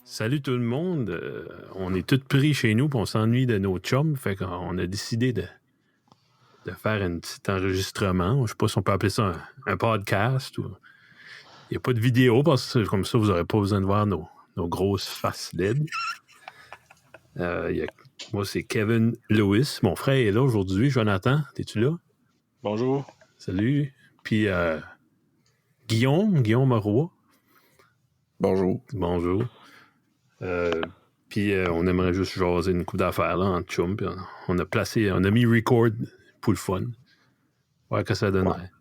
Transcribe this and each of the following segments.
Salut tout le monde. On est tous pris chez nous et on s'ennuie de nos chums. Fait qu'on a décidé de faire un petit enregistrement. Je ne sais pas si on peut appeler ça un podcast. Il n'y a pas de vidéo parce que comme ça, vous n'aurez pas besoin de voir nos grosses faces LED. Moi, c'est Kevin Lewis. Mon frère est là aujourd'hui. Jonathan, es-tu là? Bonjour. Salut. Puis Guillaume Marois. Bonjour. Bonjour. Puis on aimerait juste jaser une coupe d'affaires là, en chum. Puis on a mis record pour le fun. Ouais, que ça donnerait. Ouais.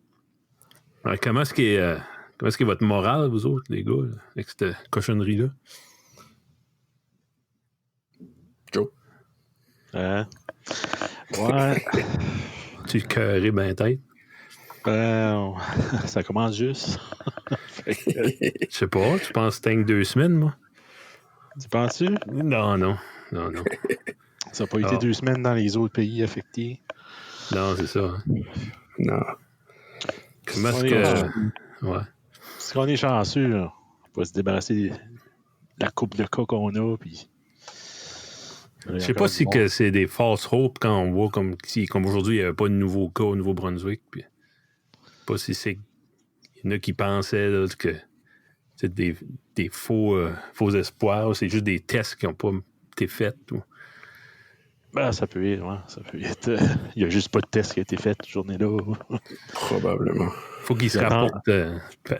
Alors, comment est-ce qu'est votre morale, vous autres, les gars, là, avec cette cochonnerie-là? Joe? Ouais. Tu cœuré ben tête? Ça commence juste. Je sais pas, tu penses que c'est 2 semaines, moi? Tu penses-tu? Non. Ça n'a pas été 2 semaines dans les autres pays affectés. Non, c'est ça. Hein? Non. Comment est-ce que... Ouais. Est-ce qu'on est chanceux, là? On va se débarrasser de la coupe de cas qu'on a, puis... Je sais pas si que c'est des false hopes quand on voit comme aujourd'hui, il n'y avait pas de nouveaux cas au Nouveau-Brunswick. Puis, je sais pas si c'est... Il y en a qui pensaient là, que c'est des faux espoirs, c'est juste des tests qui n'ont pas été faits. Ou... Ben, ça peut être, ouais, ça peut être. Il n'y a juste pas de test qui a été fait cette journée-là. Probablement. Faut qu'ils se rapportent.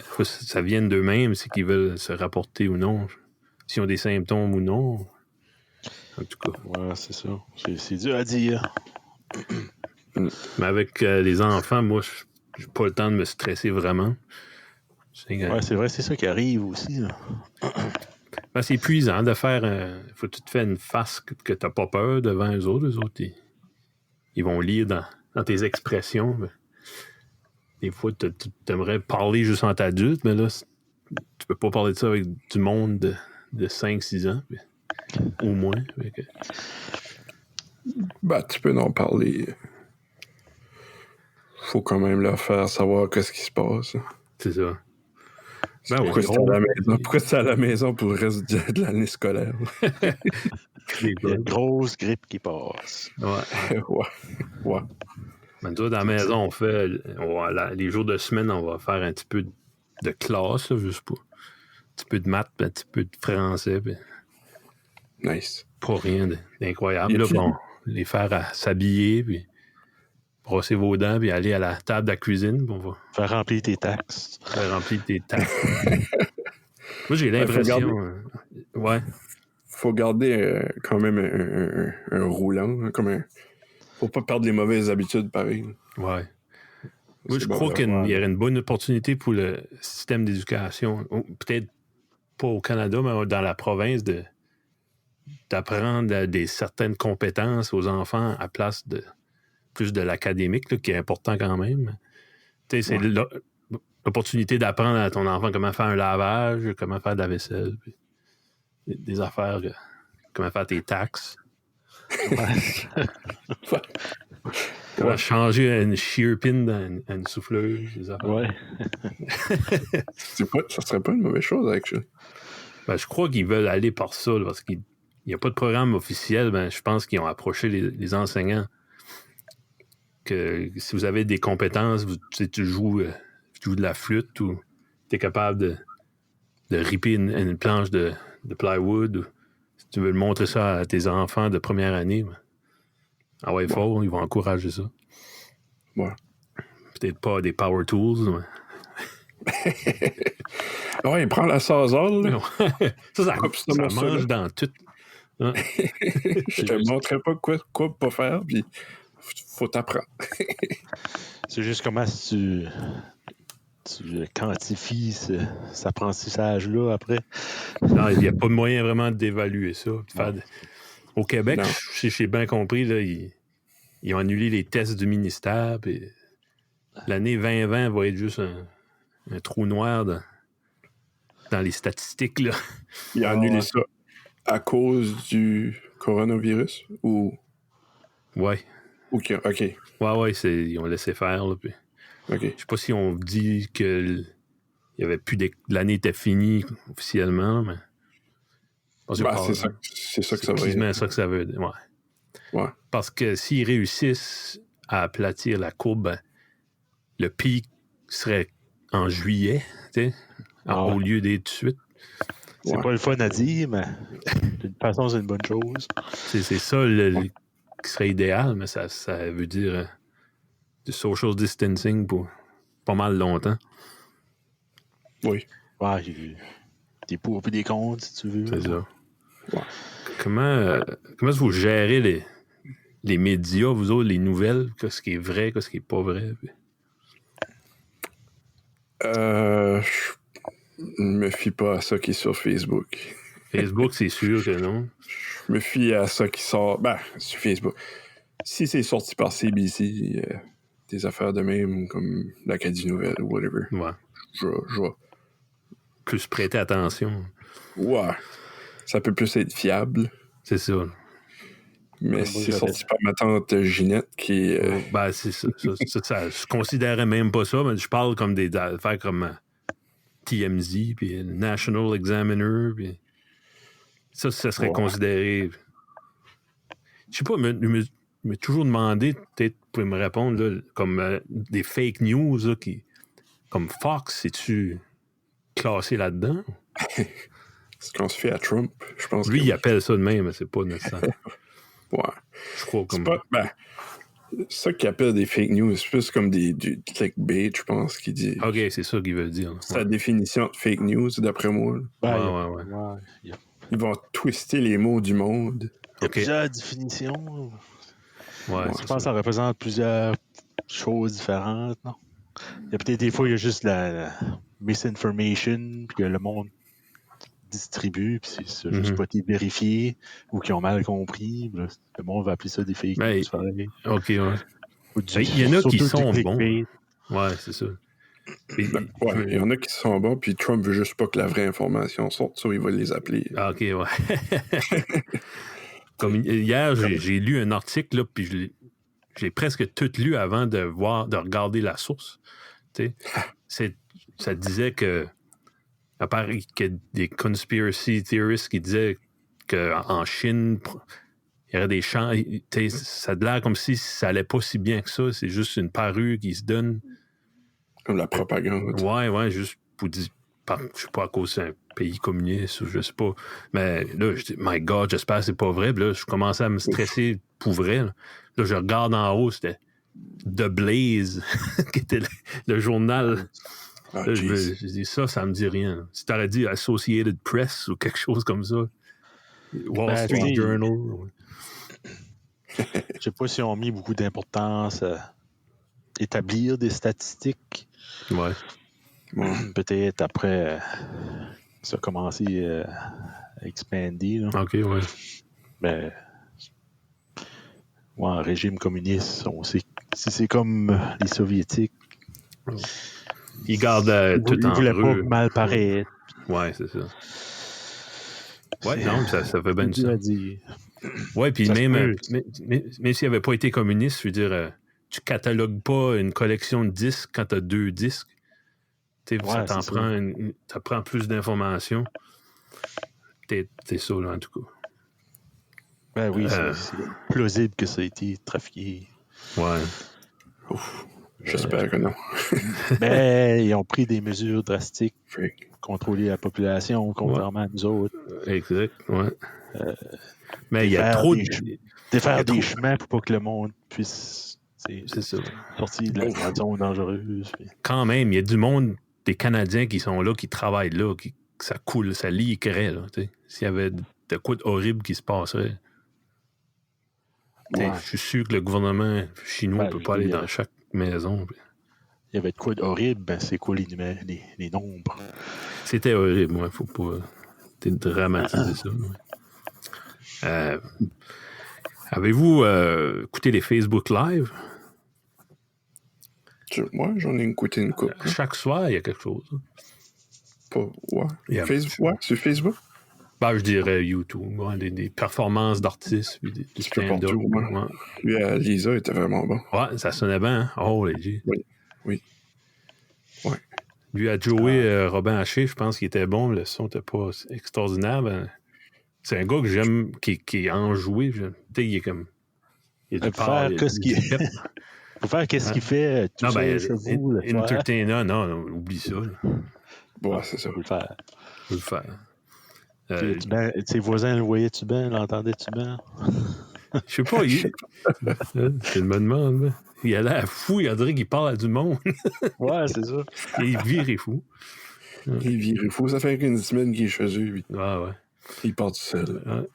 Faut que ça vienne d'eux-mêmes, c'est qu'ils veulent se rapporter ou non. S'ils ont des symptômes ou non. En tout cas. Ouais, c'est ça. C'est dur à dire. Mais avec les enfants, moi, je n'ai pas le temps de me stresser vraiment. Ouais, c'est vrai, c'est ça qui arrive aussi. Ben, c'est épuisant de faire. Faut que tu te fais une face que tu n'as pas peur devant eux autres. Eux autres, ils vont lire dans tes expressions. Mais des fois, tu aimerais parler juste en adulte, mais là, tu peux pas parler de ça avec du monde de 5-6 ans. Au moins. Ben, tu peux en parler. Faut quand même leur faire savoir qu'est-ce qui se passe. C'est ça. Ben, pourquoi c'est à la maison pour le reste de l'année scolaire? Il y a une grosse grippe qui passe. Ouais. Ben, nous, dans la maison, on fait les jours de semaine, on va faire un petit peu de classe, là, juste pour un petit peu de maths, un petit peu de français. Puis... Nice. Pas rien d'incroyable. Là, bon, les faire s'habiller, puis brosser vos dents, puis aller à la table de la cuisine. On va faire remplir tes taxes. Moi, j'ai l'impression... Ouais. Faut garder quand même un roulant. Faut pas perdre les mauvaises habitudes, pareil. Ouais. Moi, je crois qu'il y aurait une bonne opportunité pour le système d'éducation. Peut-être pas au Canada, mais dans la province, d'apprendre certaines compétences aux enfants à place de plus de l'académique, là, qui est important quand même. Tu sais, c'est l'opportunité d'apprendre à ton enfant comment faire un lavage, comment faire de la vaisselle, puis des affaires, comment faire tes taxes. Comment changer une shear pin dans une souffleuse, des affaires. Ouais. Ça serait pas une mauvaise chose, actually. Ben, je crois qu'ils veulent aller par ça, là, parce qu'il n'y a pas de programme officiel. Ben, je pense qu'ils ont approché les enseignants que si vous avez des compétences, tu joues de la flûte ou tu es capable de ripper une planche de plywood. Ou, si tu veux montrer ça à tes enfants de première année, ben, fort, ils vont encourager ça. Ouais. Peut-être pas des power tools, mais... Ouais, prends la sazole. ça mange dans tout. Hein? Je te montrerai pas quoi pas faire, puis faut t'apprendre. C'est juste comment tu quantifies cet apprentissage-là après. Non, il n'y a pas de moyen vraiment d'évaluer ça. Au Québec, j'ai bien compris, là, ils ont annulé les tests du ministère, puis l'année 2020 va être juste un trou noir dans les statistiques. Là. Ils ont annulé ça à cause du coronavirus ou... Ouais. OK. Ouais, ils ont laissé faire. Là, puis, OK. je sais pas si on dit que il y avait plus l'année était finie officiellement, mais parce que c'est ça que ça va précisément être. ça que ça veut dire. Ouais. Ouais. Parce que s'ils réussissent à aplatir la courbe, ben, le pic serait en juillet, tu sais, au lieu d'être tout de suite. C'est pas le fun à dire, mais de toute façon, c'est une bonne chose. C'est ça qui serait idéal, mais ça veut dire du social distancing pour pas mal longtemps. Oui. Ouais, j'ai des pour et des contre, si tu veux. C'est ça. Ouais. Comment est-ce que vous gérez les médias, vous autres, les nouvelles, qu'est-ce qui est vrai, qu'est-ce qui est pas vrai? Je me fie pas à ça qui est sur Facebook. Facebook, c'est sûr que non. Je me fie à ça qui sort. Sur Facebook. Si c'est sorti par CBC, des affaires de même, comme l'Acadie Nouvelle ou whatever, Ouais. je vais. Plus prêter attention. Ouais. Ça peut plus être fiable. C'est ça. Mais si c'est sorti par ma tante Ginette qui est. C'est ça. Je considérais même pas ça, mais je parle comme des affaires comme TMZ, puis National Examiner, puis ça serait considéré. Je sais pas, je me toujours demandé, peut-être vous pouvez me répondre, là, comme des fake news, là, comme Fox, c'est-tu classé là-dedans? Ce qu'on se fait à Trump, je pense. Lui, il appelle ça de même, mais c'est pas nécessaire. Ouais. Je crois comme. Ça qu'il appelle des fake news, c'est plus comme du clickbait, je pense, qu'il dit. OK, c'est ça qu'il veut dire. C'est la définition de fake news, d'après moi. Ouais. Ils vont twister les mots du monde. Il y a plusieurs définitions. Ouais, je pense que ça représente plusieurs choses différentes, non? Il y a peut-être des fois, il y a juste la misinformation, puis que le monde distribue, puis c'est juste pas été vérifié, ou qui ont mal compris. Là, le monde va appeler ça des fake news. OK, ouais. Il y en a qui sont bons. Ouais, c'est ça. Il y en a qui sont bons, puis Trump veut juste pas que la vraie information sorte, ça, il va les appeler. Ah, OK, ouais. Comme hier, j'ai lu un article, là, puis j'ai presque tout lu avant de regarder la source. Ça disait que, à part qu'il y a des conspiracy theorists qui disaient qu'en Chine, il y aurait des champs. Ça a l'air comme si ça allait pas si bien que ça. C'est juste une parure qui se donne. Comme la propagande. Ouais, juste pour dire. Je sais pas à cause d'un pays communiste ou je sais pas. Mais là, je dis, my God, j'espère que c'est pas vrai. Puis là, je commençais à me stresser pour vrai. Là, je regarde en haut, c'était The Blaze, qui était le journal. Là, je dis ça me dit rien. Si t'aurais dit Associated Press ou quelque chose comme ça, Wall Street Journal. Je sais pas si on a mis beaucoup d'importance à établir des statistiques. Ouais. Peut-être après, ça a commencé à expander. Là. OK, ouais. Mais, en régime communiste, on sait si c'est comme les Soviétiques. Ils gardent tout en eux. Ils voulaient pas mal paraître. Ouais, c'est ça. Ouais, non, ça fait bien du sens. Ouais, puis même s'il n'avait pas été communiste, je veux dire, tu catalogues pas une collection de disques quand tu as 2 disques. Ça prend plus d'informations. C'est ça, là, en tout cas. Ben oui, c'est plausible que ça a été trafiqué. Ouais. J'espère que non. Ben, ils ont pris des mesures drastiques pour contrôler la population, contrairement à nous autres. Exact, ouais. Mais il y a trop de faire des chemins pour pas que le monde puisse sortir de la zone dangereuse. Quand même, il y a du monde, des Canadiens qui sont là, qui travaillent là, ça coule, ça liquerait, là. S'il y avait de quoi horrible qui se passerait. Ouais. Je suis sûr que le gouvernement chinois ne peut pas aller dans chaque maison. Il y avait de quoi horrible, c'est quoi les nombres? C'était horrible, il ne faut pas dramatiser ça. Avez-vous écouté les Facebook Live? Moi, j'en ai écouté une couple. Chaque soir, il y a quelque chose. Sur Facebook? Ben, je dirais YouTube. Ouais, des performances d'artistes. Puis du stand-up. Ouais. Lui, Lisa était vraiment bon. Ouais, ça sonnait bien. Hein? Oh, les Oui. Ouais. Lui, à Joey Robin Haché, je pense qu'il était bon. Le son n'était pas extraordinaire. Ben, c'est un gars que j'aime, qui est enjoué. Tu sais, il est comme... Il a du faire qu'est-ce qu'il faut faire qu'est-ce qu'il fait tout seul chez vous. Entertainer, non, oublie ça. Ouais, c'est ça. Faut le faire. Faut le faire. Ses voisins le voyaient-tu bien, l'entendaient-tu bien? Je sais pas, je me demande. Il a l'air fou, il dirait qu'il parle à du monde. Ouais, c'est ça. Et il vire fou. Il vire fou, ça fait qu'une semaine qu'il est chez eux, lui. Ah ouais. Il part tout seul.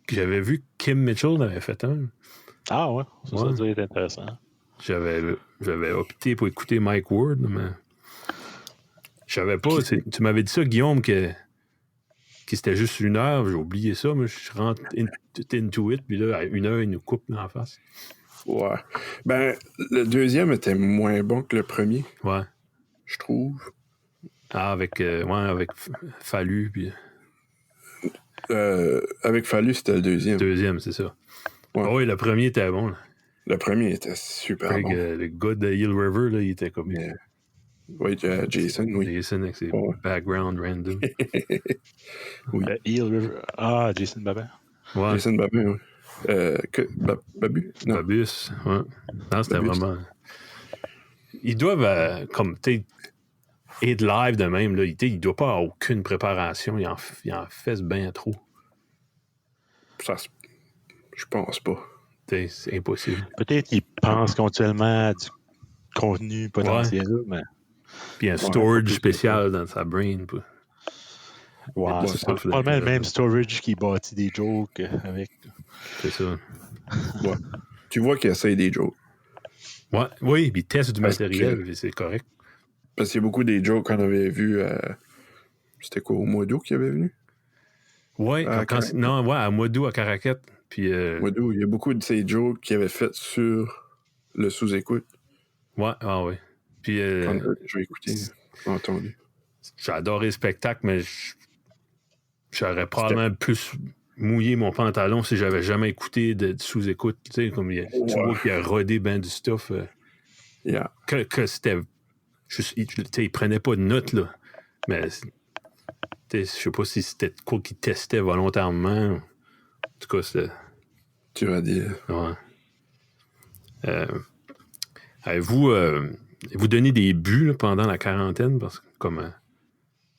J'avais vu Kim Mitchell avait fait un. Ah ouais, ça doit être intéressant. J'avais opté pour écouter Mike Ward, mais je savais pas. Tu m'avais dit ça, Guillaume, que c'était juste 1 heure. J'ai oublié ça, mais je rentre into it, puis là, à 1 heure, il nous coupe en face. Ouais. Ben, le deuxième était moins bon que le premier. Ouais. Je trouve. Ah, avec Fallu, puis... avec Fallu, c'était le deuxième. Deuxième, c'est ça. Ouais. Oh, oui, le premier était bon. Là. Le premier était super bon. Le gars de Hill River, là, il était comme... Oui, Jason, oui. Jason avec ses background random. Oui. Hill River. Ah, Jason Babin. Ouais. Jason Babin, oui. Babu? Non. Babus, ouais. Non, c'était vraiment... Ils doivent, comme, tu sais, être live de même, là. Il ne doit pas avoir aucune préparation. Il en fait bien trop. Ça, je pense pas. C'est impossible. Peut-être qu'ils pensent continuellement à du contenu potentiel, mais... Puis un storage spécial dans sa brain. Ouais, c'est probablement le même storage qui bâtit des jokes avec. C'est ça. Ouais. Tu vois qu'il essaye des jokes. Ouais, oui, puis il teste du matériel, puis c'est correct. Parce qu'il y a beaucoup des jokes qu'on avait vus c'était quoi, au mois d'août qu'il avait venu? Oui, à mois d'août à Caracat. Puis, mois d'août, il y a beaucoup de ces jokes qu'il avait fait sur le sous-écoute. Ouais, ah oui. Puis, je vais écouter, entendu. J'ai adoré le spectacle, mais j'aurais probablement plus mouillé mon pantalon si j'avais jamais écouté de sous-écoute. Tu sais, comme tu vois qu'il a rodé ben du stuff. Que c'était... il prenait pas de notes, là. Mais je sais pas si c'était quoi qu'il testait volontairement. En tout cas, c'était... Tu vas dire. Ouais. Vous donnez des buts là, pendant la quarantaine, parce que comme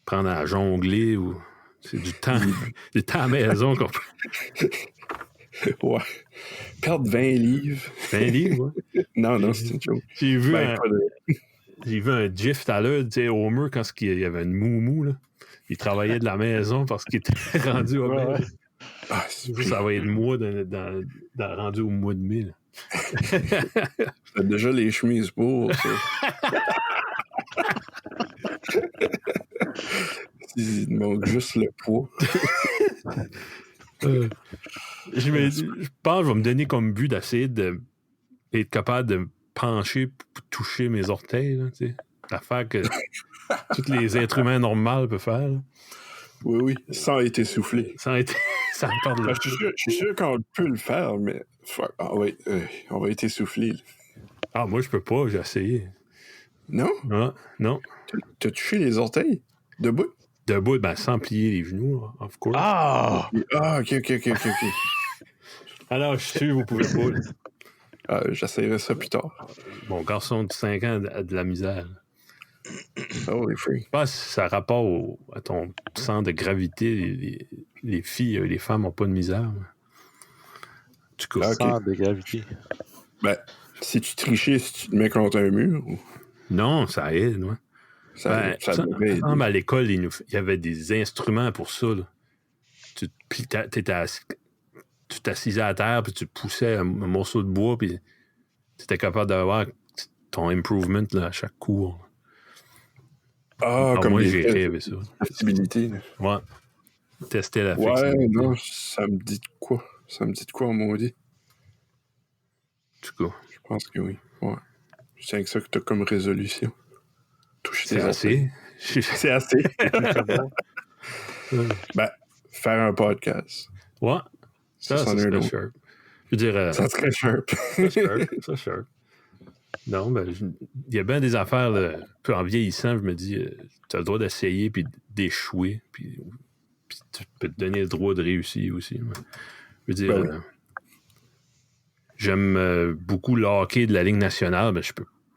prendre à jongler ou c'est du temps à la maison qu'on peut. Ouais. Perdre 20 livres. 20 livres, ouais. Non, c'est une joke. J'ai vu un gif tout à l'heure, tu sais, Homer, quand il y avait une moumou, là. Il travaillait de la maison parce qu'il était rendu au mai. Ah, ça va être moi rendu au mois de mai, là. T'as déjà les chemises pour ça. Il manque juste le poids. Je pense que je vais me donner comme but d'essayer d'être capable de me pencher pour toucher mes orteils. Là, l'affaire que tous les êtres humains normaux peuvent faire. Là. Oui, sans être essoufflé. Sans perdre le... Je suis sûr qu'on peut le faire, mais on va être essoufflé. Ah, moi, je peux pas, j'ai essayé. Non? Ah, non. T'as touché les orteils? Debout? Debout, sans plier les genoux, of course. Ah, ok. Alors, je suis sûr, vous pouvez pas. J'essayerai ça plus tard. Mon garçon de 5 ans a de la misère. Holy free. Je pense que ça a rapport à ton centre de gravité. Les filles, les femmes n'ont pas de misère. Du coup, centre de gravité. Ben, si tu trichais, si tu te mets contre un mur. Ou... Non, ça aide, ouais. Ça devrait aider. À l'école, il y avait des instruments pour ça. Là. Tu t'assisais à terre, puis tu poussais un morceau de bois, puis tu étais capable d'avoir ton improvement là, à chaque cours. Comme moi, j'ai rêvé ça. Flexibilité. Ouais. Tester la flexibilité. Ouais, non, ça me dit de quoi. Ça me dit de quoi, on m'a dit. En tout cas. Je pense que oui. Ouais. C'est ça que tu as comme résolution. C'est assez. C'est assez. Ben, faire un podcast. Ouais, ça serait sharp. Je veux dire... ça serait sharp. ça sharp. Non, ben, il y a bien des affaires, là, en vieillissant, je me dis, tu as le droit d'essayer puis d'échouer, puis tu peux te donner le droit de réussir aussi. Je veux dire, Ben oui. j'aime beaucoup le hockey de la Ligue nationale, mais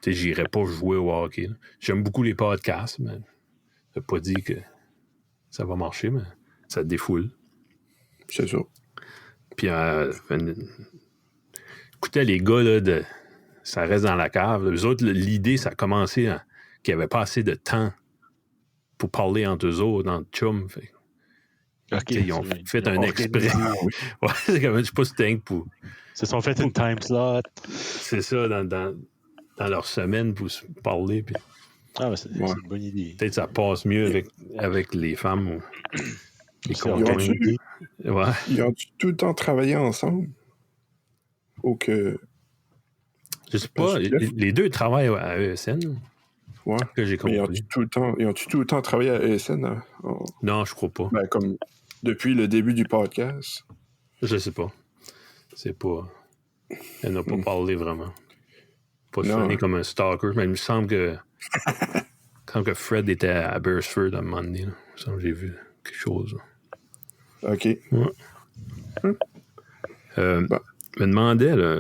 j'irais pas jouer au hockey. Là. J'aime beaucoup les podcasts, mais ça veut pas dire que ça va marcher, mais ça te défoule. C'est ça. Puis, écoutez, les gars, là, ça reste dans la cave. Eux autres, l'idée, ça a commencé qu'il n'y avait pas assez de temps pour parler entre eux autres, entre chums. Fait. Okay, ils ont fait un exprès. Ouais, c'est comme, je sais pas si c'était pour... Ils se sont fait une time slot. C'est ça, dans leur semaine pour se parler. Puis... Ah, mais c'est une bonne idée. Peut-être que ça passe mieux avec les femmes ou les conjoints. Ils ont tout le temps travaillé ensemble? Ou que... Je sais pas. Les deux travaillent à ESN. Ouais. Que j'ai compris. Ils ont-tu tout le temps travaillé à ESN? Non, je crois pas. Ben, comme depuis le début du podcast. Je sais pas. C'est pas... Elle n'a pas parlé vraiment. Pas sonné comme un stalker. Mais il me semble que quand Fred était à Beresford à un moment donné, là, il me semble que j'ai vu quelque chose. Là. OK. Ouais. Me demandais, là...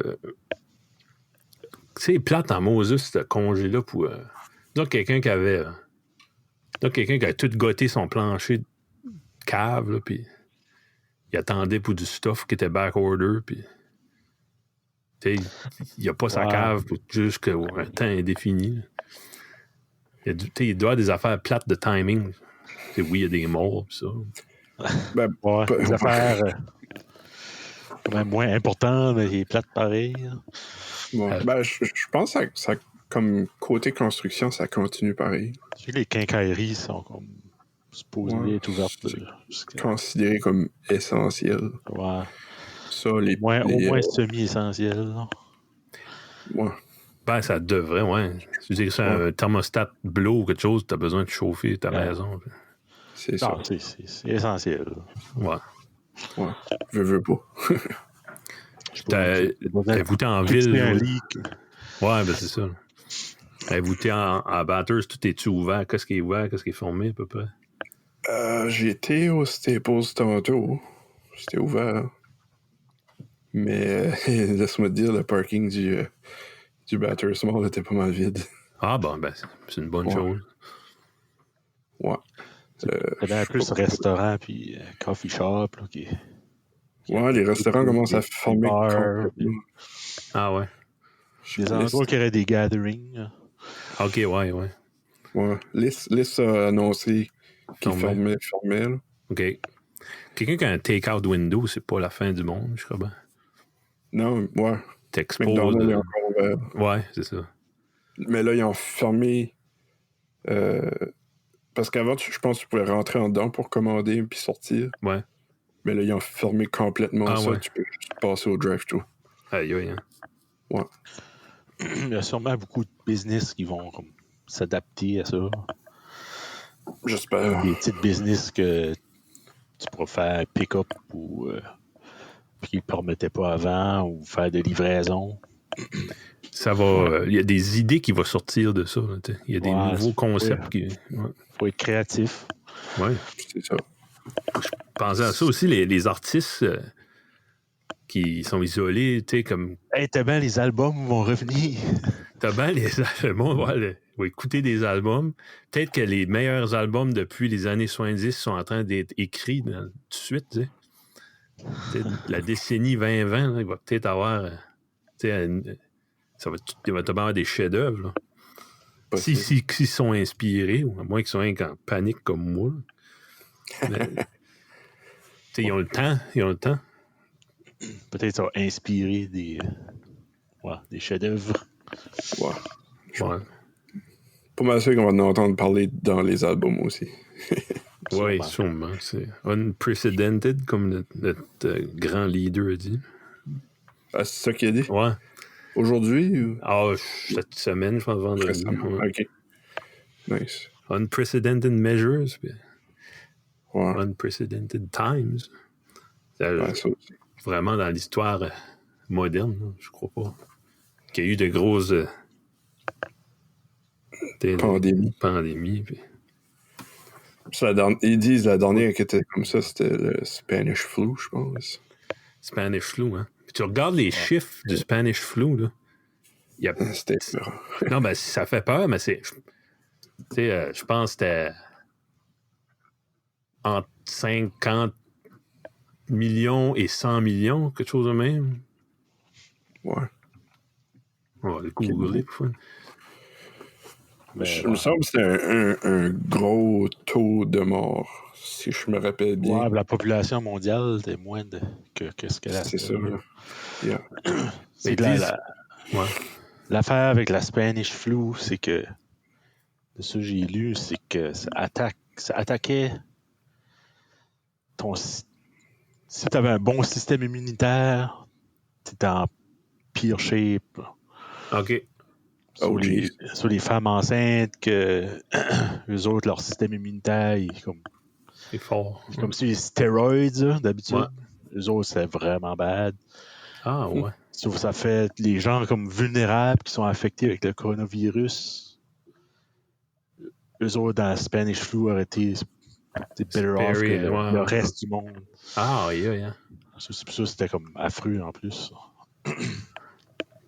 C'est plate en Moses, ce congé-là, pour... Donc, quelqu'un qui avait tout gotté son plancher de cave, là, puis il attendait pour du stuff qui était back-order, puis il n'y a pas sa cave pour jusqu'à un temps indéfini. Il doit y avoir des affaires plates de timing. Oui, il y a des morts, pis ça. Des affaires quand même moins importantes, mais plates pareil. Je pense que ça, comme côté construction, ça continue pareil. Je sais que les quincailleries sont comme supposées être ouvertes. C'est considéré comme essentiel. Ouais. Ça, au moins semi-essentiel. Ouais. Ben, ça devrait, ouais. Je veux dire, c'est un thermostat bleu ou quelque chose, t'as besoin de chauffer ta maison. C'est ça. C'est essentiel. Ouais. Ouais. Je veux pas. Avez-vous été en ville? Ouais, ben c'est ça. Avez-vous été en Batters, tout est-tu ouvert? Qu'est-ce qui est ouvert? Qu'est-ce qui est fermé à peu près? J'ai été au Staples tantôt. C'était ouvert. Mais laisse-moi te dire, le parking du Batters Mall était pas mal vide. Ah bon, ben c'est une bonne chose. Ouais. Il y avait plus restaurant puis coffee shop. Là, ouais, les restaurants commencent à fermer complètement. Ah ouais. Des endroits qui auraient des gatherings. OK, ouais. Ouais. Liste a annoncé qu'il fermait. Là. OK. Quelqu'un qui a un take-out window, c'est pas la fin du monde, je crois bien. Non, ouais. T'exposes. McDonald's est encore ouvert. Ouais, c'est ça. Mais là, ils ont fermé... parce qu'avant, je pense que tu pouvais rentrer en dedans pour commander puis sortir. Ouais. Mais là, ils ont fermé complètement ça. Ouais. Tu peux juste passer au drive-thru. Aïe, hein. Ouais. Il y a sûrement beaucoup de business qui vont s'adapter à ça. J'espère. Des petites business que tu pourras faire pick-up ou qui ne permettaient pas avant ou faire de livraison. Ça va. Il y a des idées qui vont sortir de ça. Il y a des nouveaux concepts qui. Faut être créatif. Oui. C'est ça. Je pensais à ça aussi, les artistes qui sont isolés, tu sais, comme. Hey, t'as bien, les albums vont revenir. T'as bien les albums, va écouter des albums. Peut-être que les meilleurs albums depuis les années 70 sont en train d'être écrits tout de suite, tu sais. La décennie 2020, là, il va peut-être avoir. Il va te avoir des chefs-d'œuvre. S'ils sont inspirés, ou à moins qu'ils soient en panique comme moi. Mais, ils ont le temps. Peut-être ça va inspirer des chefs-d'œuvre. Ouais. Pas mal sûr qu'on va en entendre parler dans les albums aussi. Oui, sûrement. C'est unprecedented, comme notre grand leader a dit. Ah, c'est ça qu'il a dit? Ouais. Aujourd'hui? Ou... Ah, cette semaine, je pense, vendredi. Ouais. OK. Nice. Unprecedented measures. Puis... Ouais. Unprecedented Times. Ça, Ça aussi. vraiment dans l'histoire moderne, là, je crois pas. Qu'il y a eu de grosses pandémies. Puis... Ils disent la dernière qui était comme ça, c'était le Spanish flu, je pense. Spanish flu, hein. Puis tu regardes les chiffres du Spanish flu, là. C'était peur. Non, ben ça fait peur, mais c'est... Tu sais, je pense que c'était entre 50 millions et 100 millions, quelque chose de même. Ouais. On va le googler pour fun. Je me semble que c'était un gros taux de mort, si je me rappelle bien. Ouais, la population mondiale était moins que ce qu'elle a. C'est ça, là. Yeah. C'est l'affaire avec la Spanish flu, c'est que de ça que j'ai lu, c'est que ça attaquait ton... Si tu avais un bon système immunitaire, tu étais en pire shape. OK. Sur les femmes enceintes, que eux autres, leur système immunitaire, c'est fort. C'est comme si les stéroïdes, là, d'habitude. Ouais. Eux autres, c'est vraiment bad. Ah, ouais. Sauf que ça fait les gens comme vulnérables qui sont affectés avec le coronavirus. Eux autres, dans la Spanish flu, auraient été better off que le reste du monde. Ah, yeah. Ça, c'était comme affreux en plus.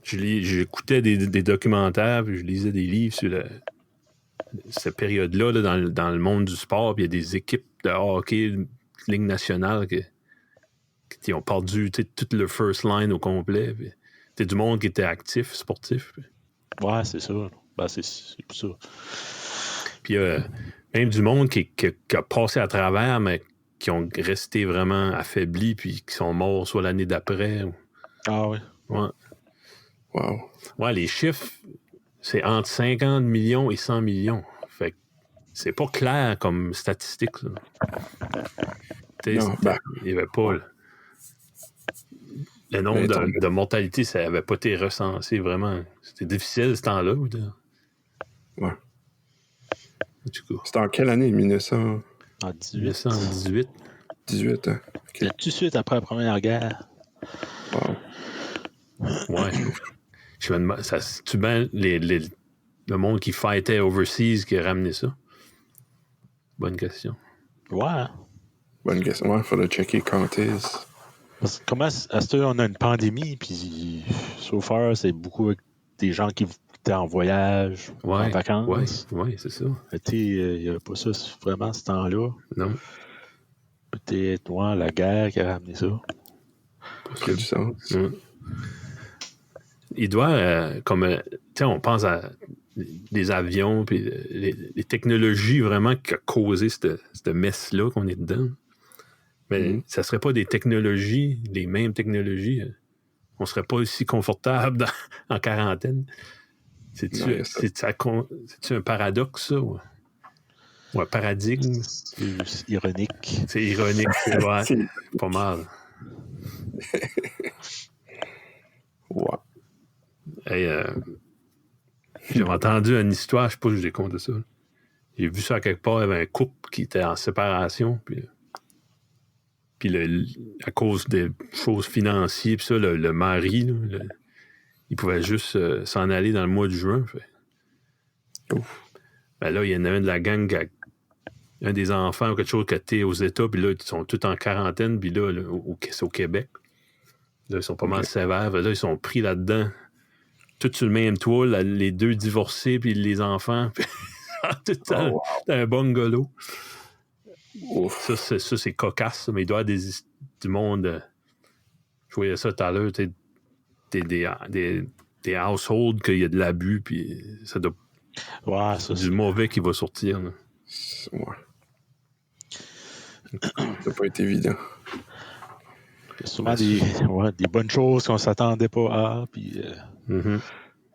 J'écoutais des documentaires, puis je lisais des livres sur cette période-là là, dans le monde du sport, puis il y a des équipes de hockey, Ligue nationale, qui ont perdu toute le first line au complet. Puis, du monde qui était actif, sportif. Puis. Ouais, c'est ça. Ben, c'est pour ça. Puis même du monde qui a passé à travers, mais qui ont resté vraiment affaiblis, puis qui sont morts soit l'année d'après. Ah oui. Ouais. Wow. Ouais, les chiffres, c'est entre 50 millions et 100 millions. Fait que c'est pas clair comme statistique. Non, il n'y avait pas le nombre de mortalité, ça n'avait pas été recensé vraiment. C'était difficile ce temps-là. Ouais. Du coup. C'était en quelle année? 1918. 18 ans. Okay. Tout de suite après la Première Guerre. Wow. Ouais. Je me demande, c'est-tu bien le monde qui fightait overseas qui a ramené ça? Bonne question. Ouais. Bonne question. Ouais, il faudrait checker quand est-ce. Parce que comment à ce temps on a une pandémie, puis so far, c'est beaucoup des gens qui étaient en voyage, en vacances. Oui, c'est ça. Il n'y avait pas ça vraiment ce temps-là. Non. Peut-être la guerre qui a ramené ça. Ça du sens. Il doit, tu sais, on pense à les avions, puis les technologies vraiment qui ont causé cette messe-là qu'on est dedans. Mais ça serait pas des technologies, les mêmes technologies. On serait pas aussi confortable en quarantaine. C'est-tu un paradoxe, ça? Ou un paradigme? C'est ironique. C'est ironique, c'est vrai. Pas mal. Ouais. Hey, j'ai entendu une histoire, je sais pas si j'ai compté ça. J'ai vu ça quelque part, il y avait un couple qui était en séparation, puis à cause des choses financières, puis ça, le mari, là, il pouvait juste s'en aller dans le mois de juin. Ben là, il y en a un de la gang, un des enfants ou quelque chose qui était aux États, puis là, ils sont tous en quarantaine, puis là, c'est au Québec. Là, ils sont pas mal sévères. Là, ils sont pris là-dedans. Tous sur le même toit, les deux divorcés, puis les enfants. Tout dans un bungalow. Ça, c'est cocasse, mais il doit y avoir du monde. Je voyais ça tout à l'heure, des households qu'il y a de l'abus, puis ça doit. C'est du mauvais qui va sortir. Là. Ouais. Ça n'a pas été évident. Il y a sûrement des bonnes choses qu'on ne s'attendait pas à, puis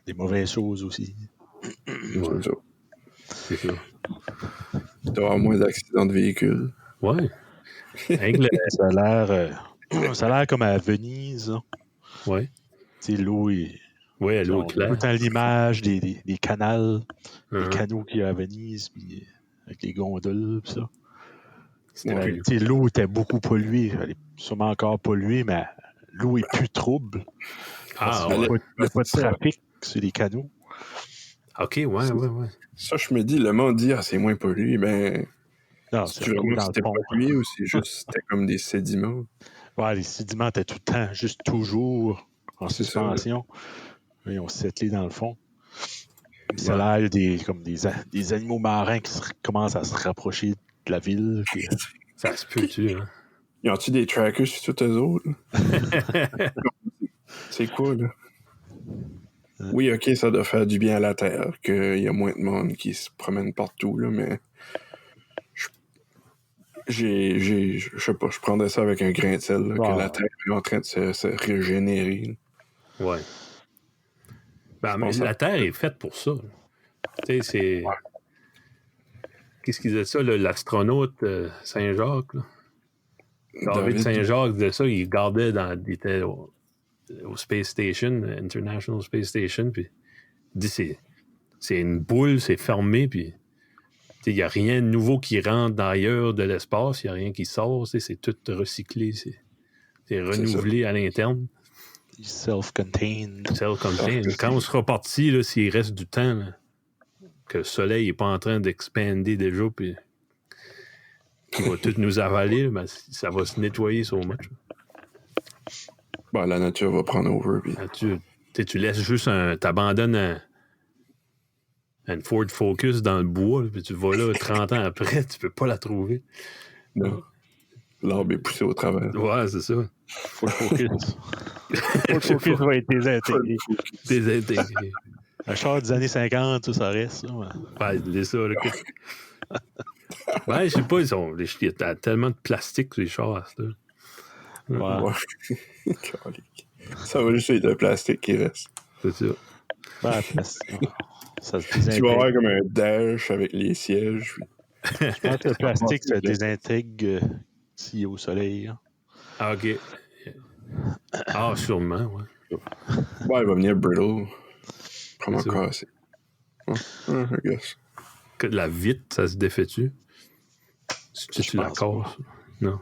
des mauvaises choses aussi. C'est ça. C'est ça. Il doit y avoir moins d'accidents de véhicules. Ouais. Ça a l'air comme à Venise. Hein. Ouais. Tu sais, l'eau est. Oui, l'eau est claire. Tout le temps l'image des canals, des canaux qu'il y a à Venise, puis avec les gondoles, puis ça. C'était Ouais. plus... Tu sais, l'eau était beaucoup polluée. Elle est sûrement encore polluée, mais l'eau est plus trouble. Ah, Il n'y ouais. a pas de c'est ça. trafic sur les canaux. OK, ouais. Ça, je me dis, le monde dit, c'est moins pollué, ben, Non, c'est c'est à vraiment cause que dans le c'était fond. pollué ou c'est juste, c'était comme des sédiments? Ouais, les sédiments étaient tout le temps, juste toujours en C'est ça. suspension. Ils ont settlé dans le fond. Puis ça Ouais. a l'air des animaux marins qui commencent à se rapprocher de la ville. Puis, Ça se peut-tu, hein? Ils ont-tu des trackers sur tous eux autres? C'est quoi, là? Oui, OK, ça doit faire du bien à la Terre, qu'il y a moins de monde qui se promène partout, là, mais... Je sais pas, je prendrais ça avec un grain de sel, là, que la Terre est en train de se régénérer. Là. Ouais. Ben, Je mais pense la à- Terre est faite pour ça. Tu sais, c'est... Qu'est-ce qu'il disait ça, là, l'astronaute Saint-Jacques, là? David Saint-Jacques disait ça, il gardait il était au Space Station, International Space Station, puis il dit c'est une boule, c'est fermé, puis il n'y a rien de nouveau qui rentre d'ailleurs de l'espace, il n'y a rien qui sort, c'est tout recyclé, c'est renouvelé à l'interne. self-contained. Self-contained. Quand on sera parti, là, s'il reste du temps, là, que le soleil n'est pas en train d'expander déjà, puis qu'il va tout nous avaler, ben, ça va se nettoyer so much. Ben, la nature va prendre over. Puis... Tu laisses juste t'abandonnes une Ford Focus dans le bois, là, puis tu vas là 30 ans après, tu peux pas la trouver. Non. L'arbre est poussé au travers. Ouais, c'est ça. Ford Focus. Ford Focus va être désintégré. Désintégré. Un char des années 50, ça reste. Là, Ouais, c'est ça. Là, ouais, je sais pas, il y a tellement de plastique sur les chars à ça. Ouais. Ça va juste être le plastique qui reste. C'est ça. Ouais, ça se Tu désintègre. vas avoir comme un dash avec les sièges. Puis... Je pense que le plastique se désintègre s'il est au soleil. Hein. Ah, OK. Ah, sûrement, ouais. Ouais, il va venir brittle. Comment C'est ça. casser. I guess. Que la vitre, ça se défait-tu? Si tu la pense casses. Non.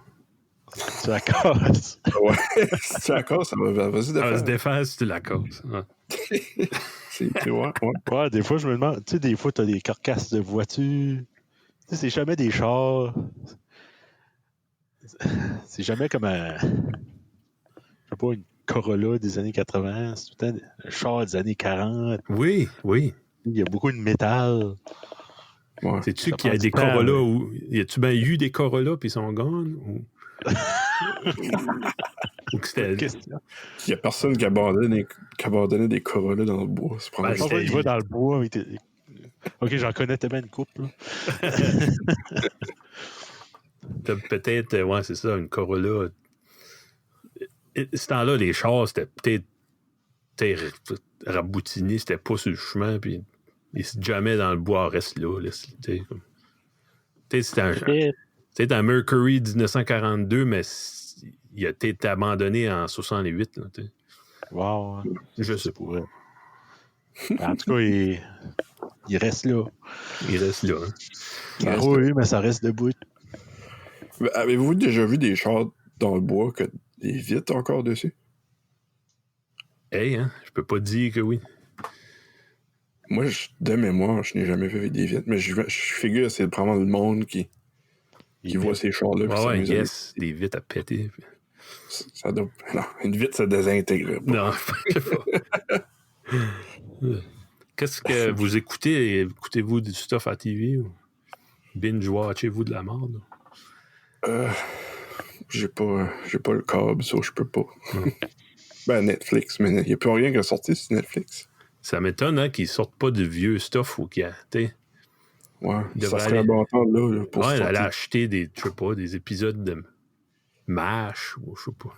Tu la casses. Ouais, si tu la casses, ça va se Ça va se défaire. défaire si tu la casses. Ouais. Ouais. Ouais, des fois, je me demande, tu sais, des fois, t'as des carcasses de voitures. Tu sais, c'est jamais des chars. C'est jamais comme je sais pas, une Corolla des années 80. C'est tout le temps un char des années 40. Oui. Il y a beaucoup de métal. Ouais. Sais-tu Ça qu'il y a prend des du temps, Corolla ouais. où. Y a-tu bien eu des Corolla puis ils sont gone? Ou que c'était. Question. Il n'y a personne qui abandonnait des Corolla dans le bois. C'est Ben, probablement Je pense c'était- qu'il va dans le bois. Ok, j'en connais tellement une couple. Là. T'as peut-être, ouais, c'est ça, une Corolla. Ce temps-là, les chars, c'était peut-être raboutiné, c'était pas sur le chemin, puis jamais dans le bois, reste là. C'était un Mercury 1942, mais il a été abandonné en 68. Là, Wow. je sais pas. Pour vrai. En tout cas, il reste là. Il reste là. Hein. Ça roule, mais ça reste debout. Avez-vous déjà vu des chars dans le bois que des vitres encore dessus? Hey, hein, je peux pas dire que oui. Moi, de mémoire, je n'ai jamais vu avec des vitres, mais je figure que c'est probablement le monde qui voit ces chars-là. puis Ouais, s'amuse avec. yes, des vitres à péter. Ça doit... Non, une vitre, ça désintègre pas. Non, je sais pas. Qu'est-ce que vous écoutez? Écoutez-vous du stuff à TV ou binge-watchez-vous de la merde? J'ai pas le câble, ça, je peux pas. Ben, Netflix, mais il n'y a plus rien qui est sorti sur Netflix. Ça m'étonne hein, qu'ils sortent pas du vieux stuff ou qu'il y a. Ouais, Il ça devrait serait un aller- bon temps là pour Ouais, sortir. aller acheter des épisodes de MASH ou je sais pas.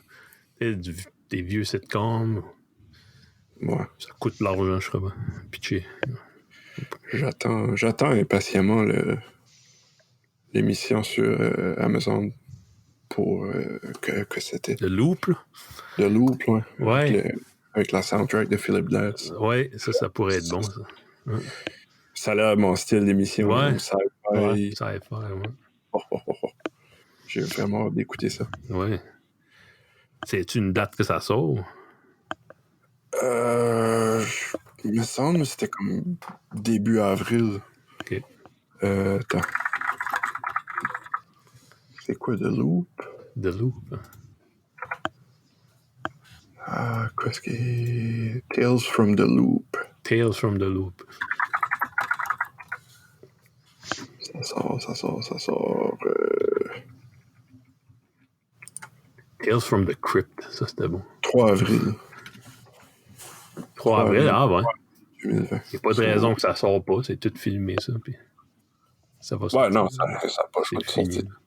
Des vieux sitcoms. Ouais. Ça coûte de l'argent, je crois. Pitché. J'attends impatiemment l'émission sur Amazon pour que c'était Le Loop, là. The Loop, ouais. Ouais. Avec la soundtrack de Philip Glass. Ouais, ça pourrait être bon, ça. Ça a l'air mon style d'émission. Ouais. Sci-fi. Ouais, ça va faire, ouais. Oh, oh, oh, oh. J'ai vraiment hâte d'écouter ça. Ouais. C'est une date que ça sort? Il me semble que c'était comme début avril. OK. Attends. C'est quoi, The Loop? The Loop. Ah, qu'est-ce que... Tales from the Loop. Tales from the Loop. Ça sort. Tales from the Crypt. Ça, c'était bon. 3 avril 3 avril, ah ouais. 2020. Il n'y a pas de raison que ça sort pas. C'est tout filmé, ça. Puis ça va Ouais, sortir. non, ça n'a pas choix de C'est fini. sortir.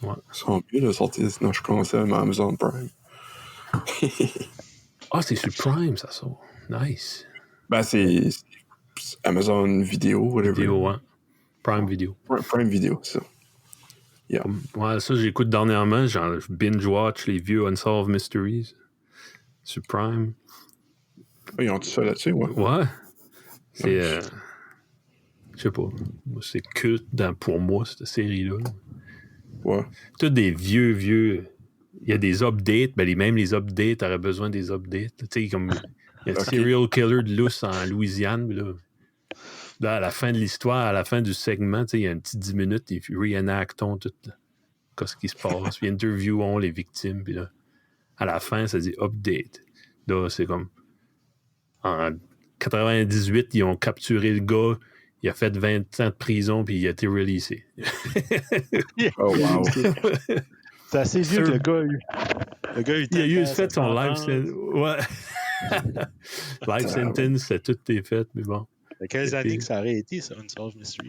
Ouais. Ils sont mieux de sortir, sinon je commençais à Amazon Prime. Ah, c'est sur Prime, ça sort. Nice. Ben, c'est Amazon Vidéo, whatever. Vidéo, hein. Prime Video. Prime Video, c'est ça. Yeah. Ouais, ça, j'écoute dernièrement. Genre, je binge-watch les vieux Unsolved Mysteries sur Prime. Ils ont tout ça là-dessus, ouais. Ouais. C'est... je sais pas. C'est culte pour moi, cette série-là. Ouais. Tous des vieux... Il y a des updates. Ben, même les updates auraient besoin des updates. Tu sais, comme... Il y a un serial killer de lousse en Louisiane. Là, à la fin de l'histoire, à la fin du segment, il y a un petit 10 minutes, et puis reenactons tout ce qui se passe, puis interviewons les victimes, puis là, à la fin, ça dit update. Là, c'est comme en 98, ils ont capturé le gars, il a fait 20 ans de prison, puis il a été releasé. Oh, wow. C'est assez vieux que le gars, il a eu fait son live sentence. Ouais. Live sentence, c'est tout est fait, mais bon. Il y a quelles années que ça aurait été, ça, Unsolved Mystery?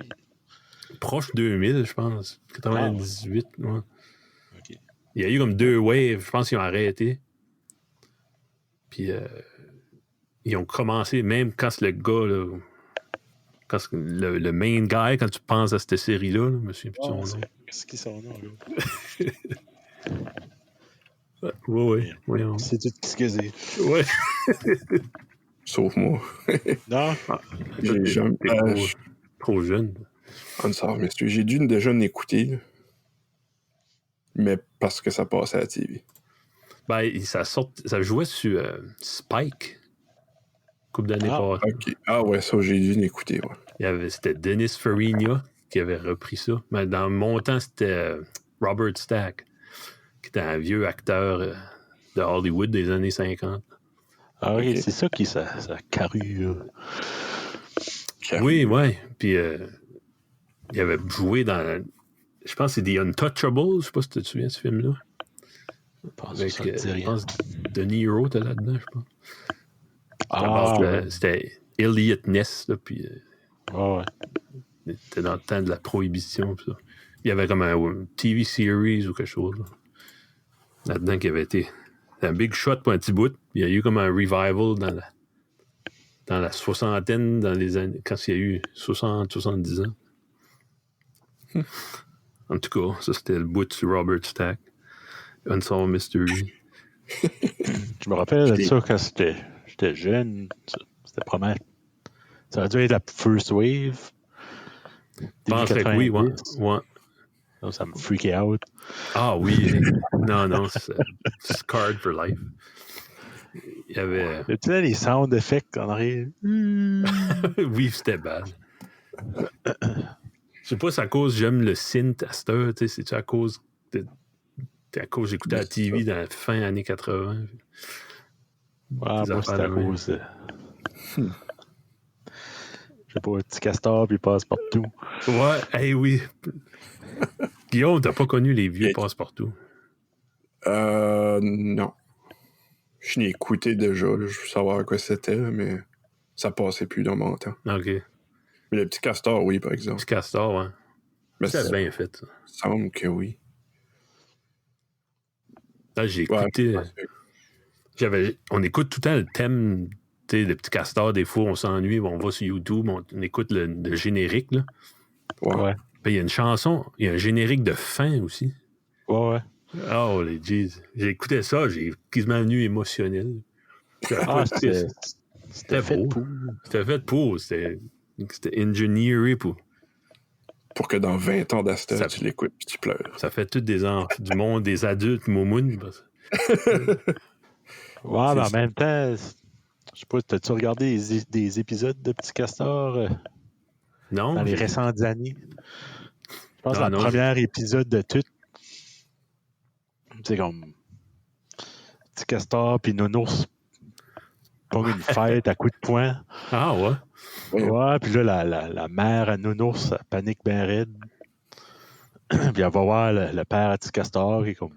Proche 2000, je pense. 98, ouais. OK. Il y a eu comme 2 waves, je pense qu'ils ont arrêté. Puis ils ont commencé, même quand le gars, là, quand le main guy, quand tu penses à cette série-là, je me souviens plus de son nom. Qu'est-ce qui est son nom, là? Oui. C'est tout ce que c'est. Ouais. Sauf moi. Non? J'ai jamais... trop jeune. Unsolved Mystery. J'ai dû déjà l'écouter, mais parce que ça passait à la TV. Ben, ça jouait sur Spike. Couple d'années passées. OK. Ah ouais, ça, j'ai dû l'écouter, ouais. C'était Dennis Farina qui avait repris ça. Mais dans mon temps, c'était Robert Stack, qui était un vieux acteur de Hollywood des années 50. Ah oui, okay. C'est ça qui ça carrure. Oui. Puis il avait joué dans... Je pense que c'est The Untouchables. Je sais pas si tu te souviens de ce film-là. Je pense De Niro était là-dedans, je pense. C'était Elliot Ness, là, puis c'était dans le temps de la prohibition. Puis ça. Il y avait comme un TV series ou quelque chose là-dedans qui avait été un big shot pour un petit bout. Il y a eu comme un revival dans la soixantaine, dans les années, quand il y a eu 70 ans. En tout cas, ça c'était le bout sur Robert Stack. Unsolved Mystery. Je me rappelle de ça quand j'étais jeune. C'était prometteur. Ça aurait dû être la first wave. Je penserais que oui, ouais. Donc, ça me freakait out. Ah oui. Non, c'est scarred for life. Il y avait... Tu sais, les sound effects en arrière. Oui, c'était bad. Je sais pas si à cause j'aime le synth à cette heure, tu sais, c'est-tu à cause j'écoutais la TV dans la fin années 80. Moi, c'est à cause je sais pas, un petit castor puis il passe partout. Ouais, oui. Guillaume, t'as pas connu les vieux passe-partout? Non. Je l'ai écouté déjà, là, je veux savoir quoi c'était, mais ça passait plus dans mon temps. OK. Mais le petit castor, oui, par exemple. Le petit castor, ouais. Mais c'est bien fait, ça. Il semble que oui. Là, j'ai écouté... on écoute tout le temps le thème, tu sais, le petit castor, des fois, on s'ennuie, on va sur YouTube, on écoute le générique, là. Ouais. Puis il y a une chanson, il y a un générique de fin aussi. Ouais. Oh, les jeez. J'ai écouté ça, j'ai quasiment venu émotionnel. C'était fait beau. pour. C'était fait pour. C'était ingénieux pour. pour que dans 20 ans d'Asta, Ça- tu l'écoutes et tu pleures. Ça fait tout du monde, des adultes, moumounes. Ouais, mais en même temps, je sais pas, t'as-tu regardé des épisodes de Petit Castor Non? dans les récentes années? Je pense que Ah, le non, premier épisode de tout, c'est comme Petit Castor puis Nounours pognent une fête à coups de poing. Ah, ouais? Ouais, puis là, la mère à Nounours, elle panique bien raide. Puis elle va voir le père à Petit Castor, qui est comme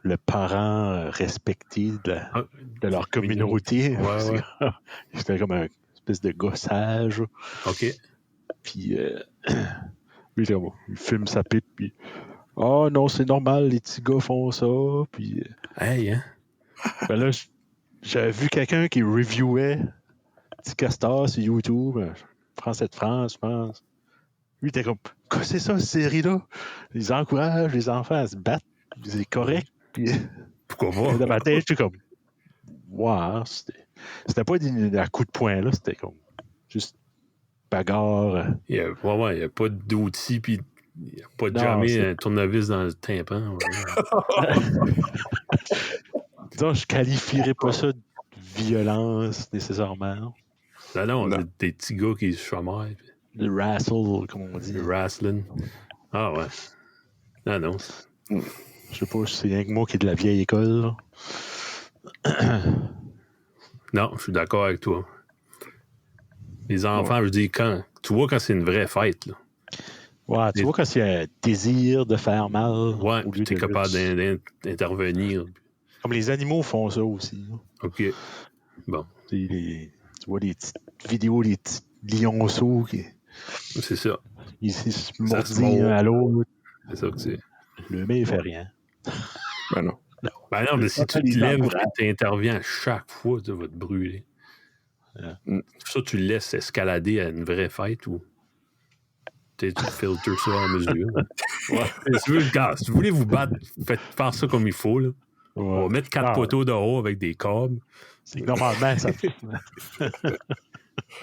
le parent respecté de leur communauté. Ouais. C'était comme un espèce de gossage. OK. Puis lui, il fume sa pipe, puis oh non, c'est normal, les petits gars font ça. Puis Hey, hein? ben là, j'avais vu quelqu'un qui reviewait Petit Castor sur YouTube, Français de France, je pense. Lui, il était comme, quoi c'est ça, cette série-là? Ils encouragent les enfants à se battre, c'est correct. Puis Pourquoi pas? dans ma tête, j'étais comme, wow, c'était pas un coup de poing, là, c'était comme juste bagarre. Il n'y a pas d'outils, puis il n'y a pas de Non, jamais c'est- un tournevis dans le tympan. Disons, je qualifierais pas ça de violence nécessairement. Non, Non. des petits gars qui se chamaillent, puis Le wrestle, comme on dit. du wrestling. Ah, ouais. Non. Je sais pas, c'est rien que moi qui est de la vieille école. Là. Non, je suis d'accord avec toi. Les enfants, je dis, tu vois quand c'est une vraie fête, là. Ouais, tu vois quand il y a un désir de faire mal. Ouais, au lieu tu es de capable juste- d'intervenir. Comme les animaux font ça aussi. Là. OK. Bon, Tu vois les petites vidéos, les petits lionceaux qui c'est ça. ils se Ça se mordillent mord. un à l'autre. C'est ça que c'est. Le mec, il fait rien. Ben non. Ben non, mais si tu te les lèves encourages. et tu interviens à chaque fois, tu vas te brûler. Ouais. Ça, tu le laisses escalader à une vraie fête ou tu filtres ça à mesure. Ouais. Si vous voulez vous battre, faites faire ça comme il faut. Là. On va mettre 4 Ah, poteaux de haut avec des câbles. c'est que normalement, ça fait.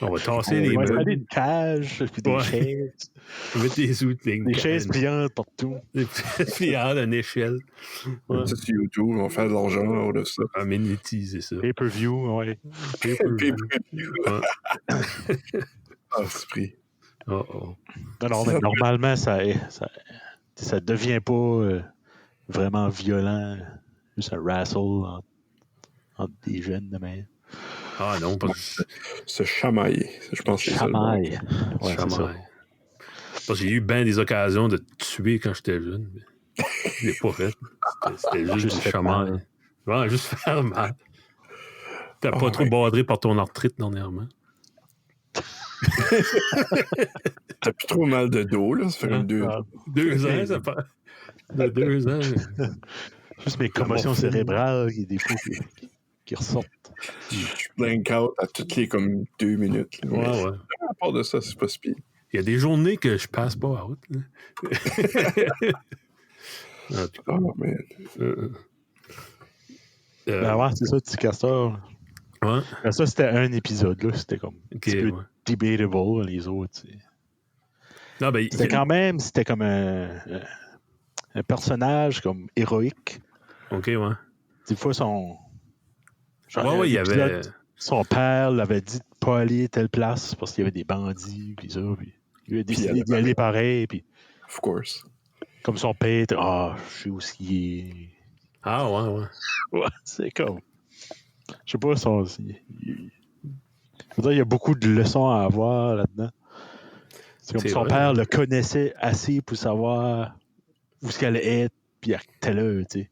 On va tasser On les va installer meubles. une cage, puis des Ouais. chaises. Mettre des outils. Des chaises pliantes partout. Des pliantes, une échelle. Ouais. Ça, sur YouTube, on va faire de l'argent hors de ça. À monétiser ça. Pay-per-view, ouais. Pay-per-view. Ouais. Ah, c'est pris. Oh. Non, mais normalement, ça devient pas vraiment violent. Juste un wrestle entre des jeunes de même. Ah non, parce que Se chamailler. Je pense que c'est ça le mot. Chamaille. Ouais, c'est ça. chamaille. Parce que j'ai eu bien des occasions de te tuer quand j'étais jeune. Mais je l'ai pas fait. C'était juste Juste du fait chamaille. mal. Ouais, juste faire mal. T'as Oh, pas trop ouais. badré par ton arthrite dernièrement. T'as plus trop mal de dos, là. Ça fait comme 2 Ah, 2 ans, ça fait. De 2 ans. juste mes commotions morphine. cérébrales des fois qui ressortent. Je blank out à toutes les comme 2 minutes. Là. Mais Ouais. à part de ça, c'est pas si pire. Il y a des journées que je passe pas à route. Là. En tout cas, Oh, man. Ben ouais, c'est ça, Petit Castor. ouais, Ben ça, c'était un épisode, là. C'était comme un ok, petit peu ouais. debatable, les autres. Tu sais. Non, ben, C'était comme un personnage comme héroïque. ok, ouais. Des fois, son Ouais, il y avait. son père l'avait dit de pas aller à telle place parce qu'il y avait des bandits, puis ça. Puis il a décidé d'y aller pareil, puis Of course. comme son père était, je sais où il Ah, ouais. est. Ouais, c'est comme. Je sais pas, il y a beaucoup de leçons à avoir là-dedans. C'est comme C'est son vrai. père le connaissait assez pour savoir où ce qu'elle allait être, puis à quelle heure, tu sais.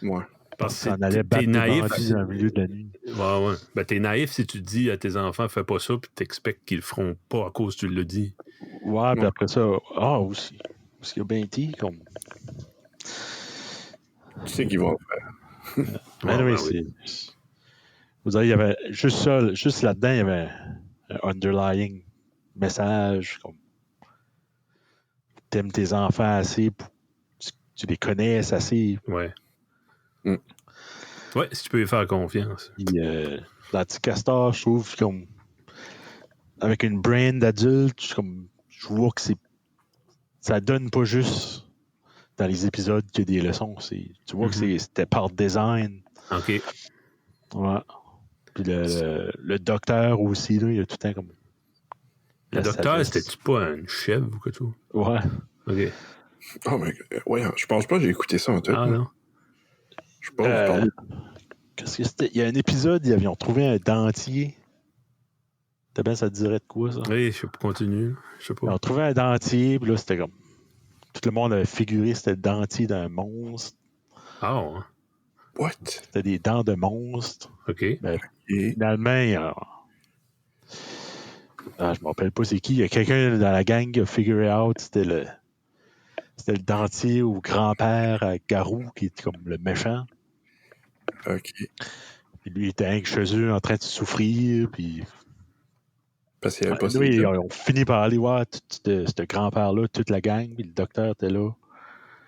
Ouais. Parce Ça en que allait battre t'es des naïf. bandits dans le milieu de la nuit. Ouais. Ben, t'es naïf si tu dis à tes enfants, fais pas ça, puis t'expectes qu'ils le feront pas à cause que tu le dis. Ouais, puis Ouais. après ça, aussi. Parce qu'il y a bien été, comme. Tu sais qu'ils vont le faire. Ben oui, c'est. Vous savez, il y avait juste ça, juste là-dedans, il y avait un underlying message comme t'aimes tes enfants assez pour tu les connaisses assez. Ouais. Mm. Ouais, si tu peux lui faire confiance. Puis, dans Petit Castor, je trouve comme avec une brain d'adulte, je vois que c'est ça donne pas juste dans les épisodes qu'il y a des leçons. Tu vois que c'était par design. OK. Ouais. Puis le docteur aussi, là, il y a tout le temps comme. Le docteur, c'était-tu pas un chèvre ou quelque chose? Ouais. OK. Oh, mais ouais, je pense pas que j'ai écouté ça en tout. Ah non? Je sais pas, vous parlez. Qu'est-ce que c'était? Il y a un épisode, ils ont trouvé un dentier. T'as bien, ça te dirait de quoi, ça? Oui, je sais pas, continue. Je sais Ils pas. ont trouvé un dentier, puis là, c'était comme. Tout le monde avait figuré, c'était le dentier d'un monstre. Ah, ouais. What? C'était des dents de monstre. OK. Mais Et... finalement, je me rappelle pas c'est qui. Il y a quelqu'un dans la gang qui a figuré out, c'était le dentier ou grand-père à Garou, qui est comme le méchant. OK. Puis lui, il était rien que chez eux en train de souffrir, puis... Parce qu'il n'y avait pas Nous, ça. on finit par aller voir ce grand-père-là, toute la gang, puis le docteur était là.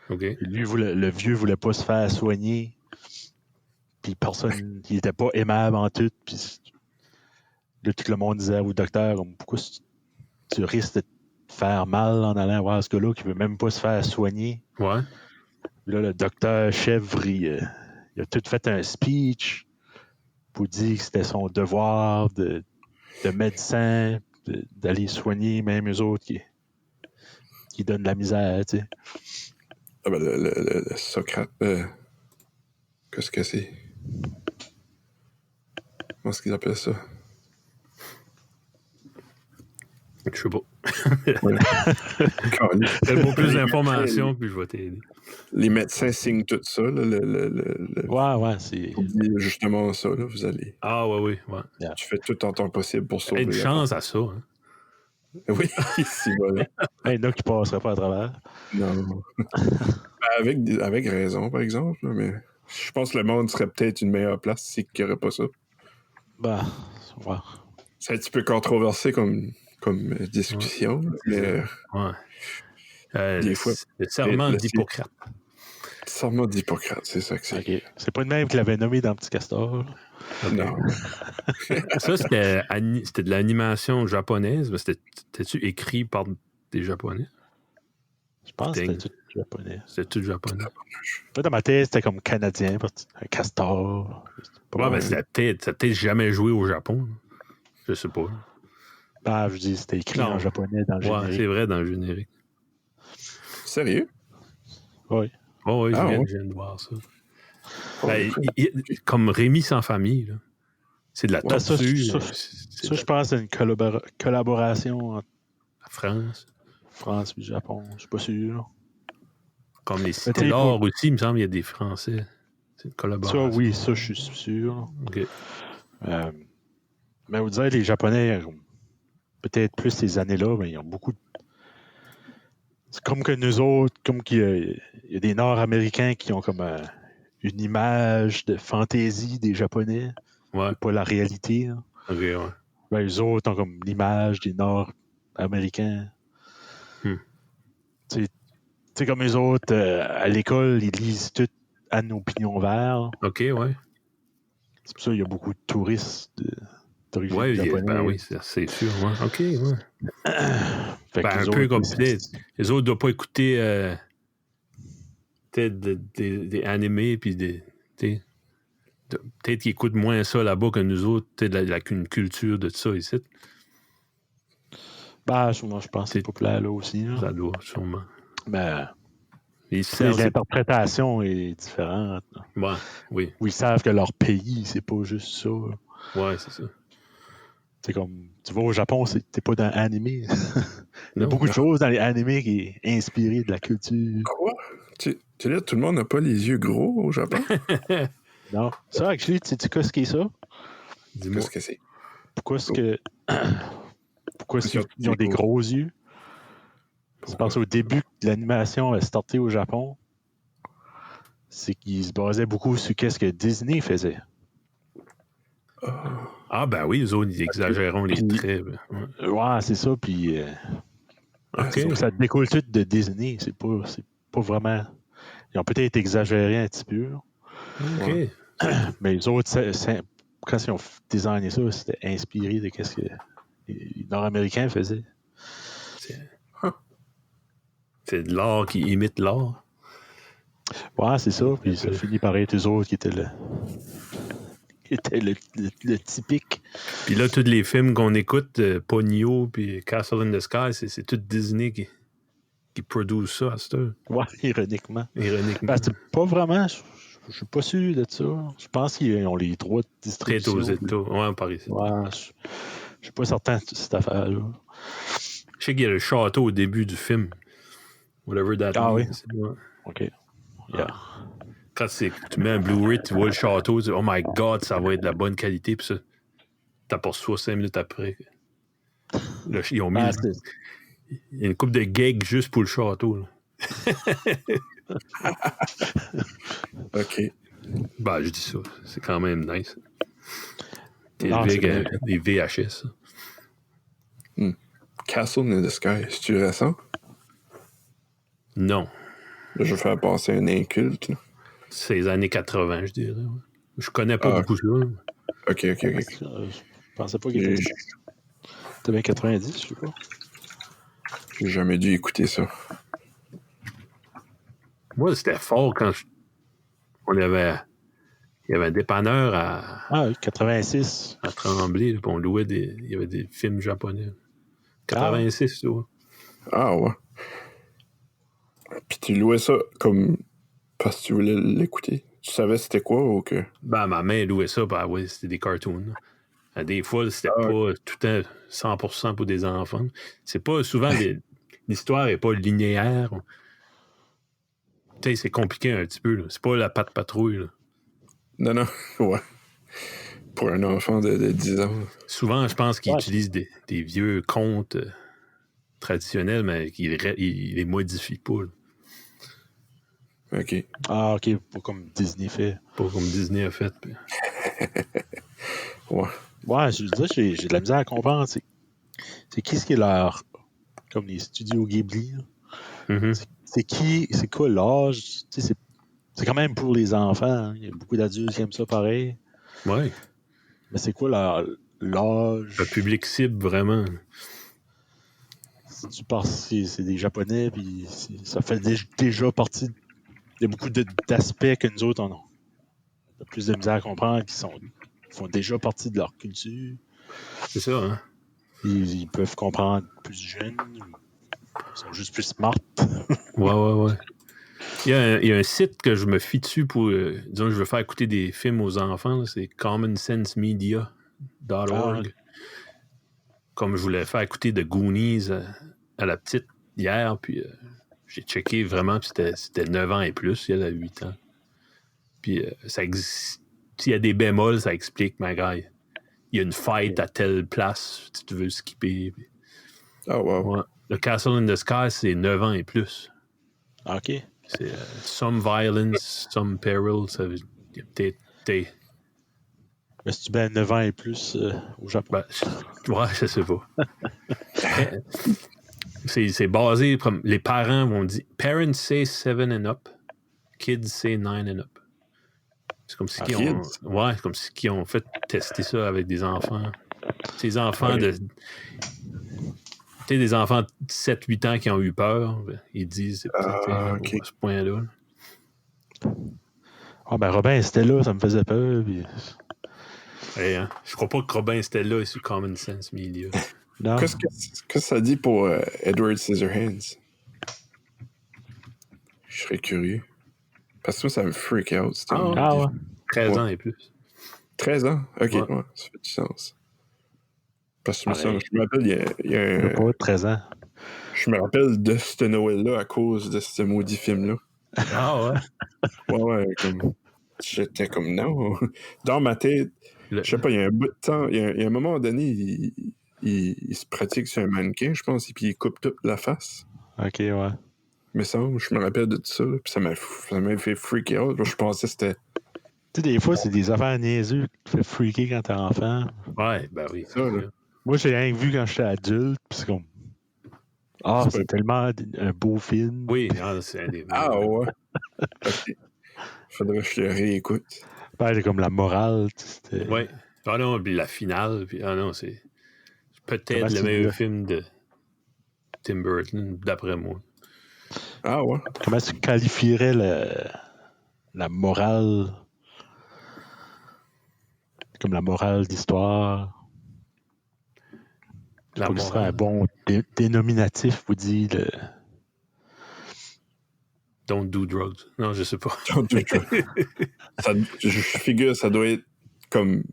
OK. Puis lui, le vieux voulait pas se faire soigner. Puis personne, il était pas aimable en tout. Puis là, tout le monde disait au docteur, pourquoi tu risques de te faire mal en allant voir ce gars-là qui veut même pas se faire soigner. Ouais. Puis là, le docteur Chèvre, il a tout fait un speech pour dire que c'était son devoir de médecin d'aller soigner même eux autres qui donnent de la misère, tu sais. Ah ben, le Socrate. Qu'est-ce que c'est? Comment est-ce qu'ils appellent ça? Je sais pas. Ouais. Donne-moi plus d'informations, puis je vais t'aider. Les médecins signent tout ça, là, Ouais, c'est... Pour dire justement ça, là, vous allez... Ah, ouais. Yeah. Tu fais tout en temps possible pour sauver Une chance à ça. Hein. Oui, c'est voilà. Il y en a qui passeraient pas à travers. Non. Avec raison, par exemple, là, mais je pense que le monde serait peut-être une meilleure place s'il n'y aurait pas ça. Ben, ouais. C'est un petit peu controversé comme discussion, mais Ouais. des fois... Le serment d'Hippocrate. Le serment d'Hippocrate, c'est ça que c'est. OK. C'est pas le même qu'il l'avait nommé dans Petit Castor. Okay. Non. Ça, c'était de l'animation japonaise, mais c'était-tu écrit par des Japonais? Je pense que c'était tout japonais. C'était tout japonais. Moi, dans ma tête, c'était comme canadien, un castor. Ouais, mais ça a peut-être jamais joué au Japon. Je sais pas. Ben, je dis, c'était écrit en japonais dans le générique. Ouais, c'est vrai, dans le générique. Sérieux? Oui. Oh, oui, je viens de voir ça. Ben, comme Rémi sans famille, là. C'est de la tortue. Ça, je pense, c'est une collaboration entre France et Japon. Je suis pas sûr. Comme les Cités d'Or aussi, il me semble, il y a des Français. C'est une collaboration. Ça, oui, ça, je suis sûr. OK. Mais vous direz, les Japonais, peut-être plus ces années-là, mais ils ont beaucoup de... C'est comme que nous autres, comme qu'il y a des Nord-Américains qui ont comme une image de fantaisie des Japonais. Ouais. Pas la réalité. Hein. OK, ouais. Ben, eux autres ont comme l'image des Nord-Américains. Tu sais, comme eux autres, à l'école, ils lisent tout Anne au pignon vert. OK, ouais. C'est pour ça qu'il y a beaucoup de touristes d'origine japonaise. Ben oui, c'est sûr. Ouais. OK, ouais. Un autres, peu comme les autres ne doivent pas écouter des animés, puis peut-être qu'ils écoutent moins ça là-bas que nous autres, peut-être une culture de ça ici. Ben, moi, je pense que c'est populaire là aussi. Là. Ça doit, sûrement. Ben, l'interprétation est différente. Ouais, oui. Où ils savent que leur pays, c'est pas juste ça. Ouais, c'est ça. C'est comme, tu vas au Japon, t'es pas dans l'animé. Il y a beaucoup de choses dans les animés qui est inspiré de la culture. Quoi? Tu veux dire, tout le monde n'a pas les yeux gros au Japon? Non. Ça, actually, tu sais ce qu'est ça? Dis-moi ce que c'est. Pourquoi ils ont des gros yeux? C'est parce qu'au début de l'animation a starté au Japon, c'est qu'ils se basaient beaucoup sur ce que Disney faisait. Ah, ben oui, eux autres, ils exagéreront les traits. Ouais, c'est ça. Puis, OK. ça découle tout de Disney. C'est pas vraiment... Ils ont peut-être exagéré un petit peu. OK. Ouais. Mais les autres, quand ils ont designé ça, c'était inspiré de ce que les Nord-Américains faisaient. C'est de l'art qui imite l'art. Ouais, c'est ça. Puis ça finit par être eux autres qui étaient le typique. Puis là, tous les films qu'on écoute, Ponyo puis Castle in the Sky, c'est tout Disney qui produit ça à cette heure. Ouais, ironiquement. Ironiquement. Ben, c'est pas vraiment. Je suis pas sûr de ça. Je pense qu'ils ont les droits de distribution. Peut-être aux États. Ouais, par ici. Ouais, je suis pas certain de cette affaire-là. Je sais qu'il y a le château au début du film. Whatever that Ah means. oui? Ouais. OK. Yeah. Quand tu mets un Blu-ray, tu vois le château, tu dis, oh my God, ça va être de la bonne qualité. Puis ça, t'aperçois 5 minutes après. Là, ils ont mis il y a une couple de gags juste pour le château. Là. OK. Ben, je dis ça. C'est quand même nice. T'es Non, élevé avec des VHS. Castle in the Sky, c'est-tu récent? Non. Là, je vais faire passer un inculte. Là. C'est les années 80, je dirais. Ouais. Je connais pas beaucoup ça. OK. Je pensais pas qu'il était. C'était bien 90, je sais pas. J'ai jamais dû écouter ça. Moi, c'était fort quand il y avait un dépanneur Ah oui, 86. à Tremblay, là, puis on louait il y avait des films japonais. 86, tu vois. Ah ouais. Puis tu louais ça comme parce que tu voulais l'écouter. Tu savais c'était quoi ou que... Ben, ma mère louait ça, ben oui, c'était des cartoons. Là. Des fois, c'était pas tout le temps 100% pour des enfants. C'est pas souvent l'histoire est pas linéaire. Tu sais, c'est compliqué un petit peu. Là. C'est pas la patte patrouille. Là. Non, ouais. Pour un enfant de 10 ans. Souvent, je pense qu'ils utilisent des vieux contes traditionnels, mais qu'ils les modifient pas. Là. OK. Ah, OK. Pas comme Disney fait. Pas comme Disney a fait. Puis... Ouais. Ouais, je veux dire, j'ai de la misère à comprendre. C'est qui ce qui est leur... Comme les studios Ghibli. Mm-hmm. C'est quoi l'âge? C'est quand même pour les enfants. Hein. Il y a beaucoup d'adultes qui aiment ça pareil. Ouais. Mais c'est quoi l'âge? Le public cible, vraiment. Si tu penses que c'est des Japonais, puis ça fait déjà partie... Il y a beaucoup d'aspects que nous autres, on a plus de misère à comprendre, qui font déjà partie de leur culture. C'est ça, hein? Ils peuvent comprendre plus jeunes. Ils sont juste plus smart. Ouais. Il y a un site que je me fie dessus pour... disons, je veux faire écouter des films aux enfants. Là, c'est commonsensemedia.org. Comme je voulais faire écouter The Goonies à la petite hier, puis j'ai checké vraiment, puis c'était 9 ans et plus, il y a 8 ans. Puis s'il y a des bémols, ça explique, ma gars. Il y a une fête à telle place, si tu veux skipper. Puis... Ah, wow. Ouais. Le Castle in the Sky, c'est 9 ans et plus. OK. C'est some violence, some peril. Ça veut dire peut-être... Mais si tu mets 9 ans et plus au Japon. Ben, ouais, je sais pas. c'est basé comme les parents vont dire parents say 7 and up, kids say 9 and up. C'est comme si comme si ils ont fait tester ça avec des enfants. Ces enfants de des enfants de 7-8 ans qui ont eu peur, ils disent c'est peut-être à ce point-là. Ah ben Robin, c'était là, ça me faisait peur. Puis... Hey, hein? Je crois pas que Robin Stella est sur Common Sense Media. Non. Qu'est-ce que ça dit pour Edward Scissorhands? Je serais curieux. Parce que moi, ça me freak out. Ouais. 13 ans et plus. 13 ans? OK, ouais, ça fait du sens. Parce que je me rappelle, il y a un... Pas 13 ans. Je me rappelle de ce Noël-là à cause de ce maudit film-là. Ah ouais? Ouais, comme... J'étais comme, non. Dans ma tête, je sais pas, il y a un bout de temps, il y a un moment donné, il se pratique sur un mannequin, je pense, et puis il coupe toute la face. OK, ouais. Mais ça, je me rappelle de tout ça, là, puis ça m'a fait freaker out. Je pensais que c'était... Tu sais, des fois, c'est des affaires niaiseuses qui te fait freaker quand t'es enfant. Ouais, ben oui. Ça, là. Moi, j'ai rien vu quand j'étais adulte, puis c'est comme... Ah, c'est tellement un beau film. Oui, c'est un des... Ah ouais? OK. Faudrait que je le réécoute. Ben, c'est comme la morale, Oui. Ah non, puis la finale, puis c'est peut-être le meilleur film de Tim Burton, d'après moi. Ah ouais? Comment tu qualifierais la morale, comme la morale d'histoire? Je La crois que ce serait un morale. bon dénominatif, vous dites. Don't do drugs. Non, je sais pas. Don't do drugs. Je figure ça doit être comme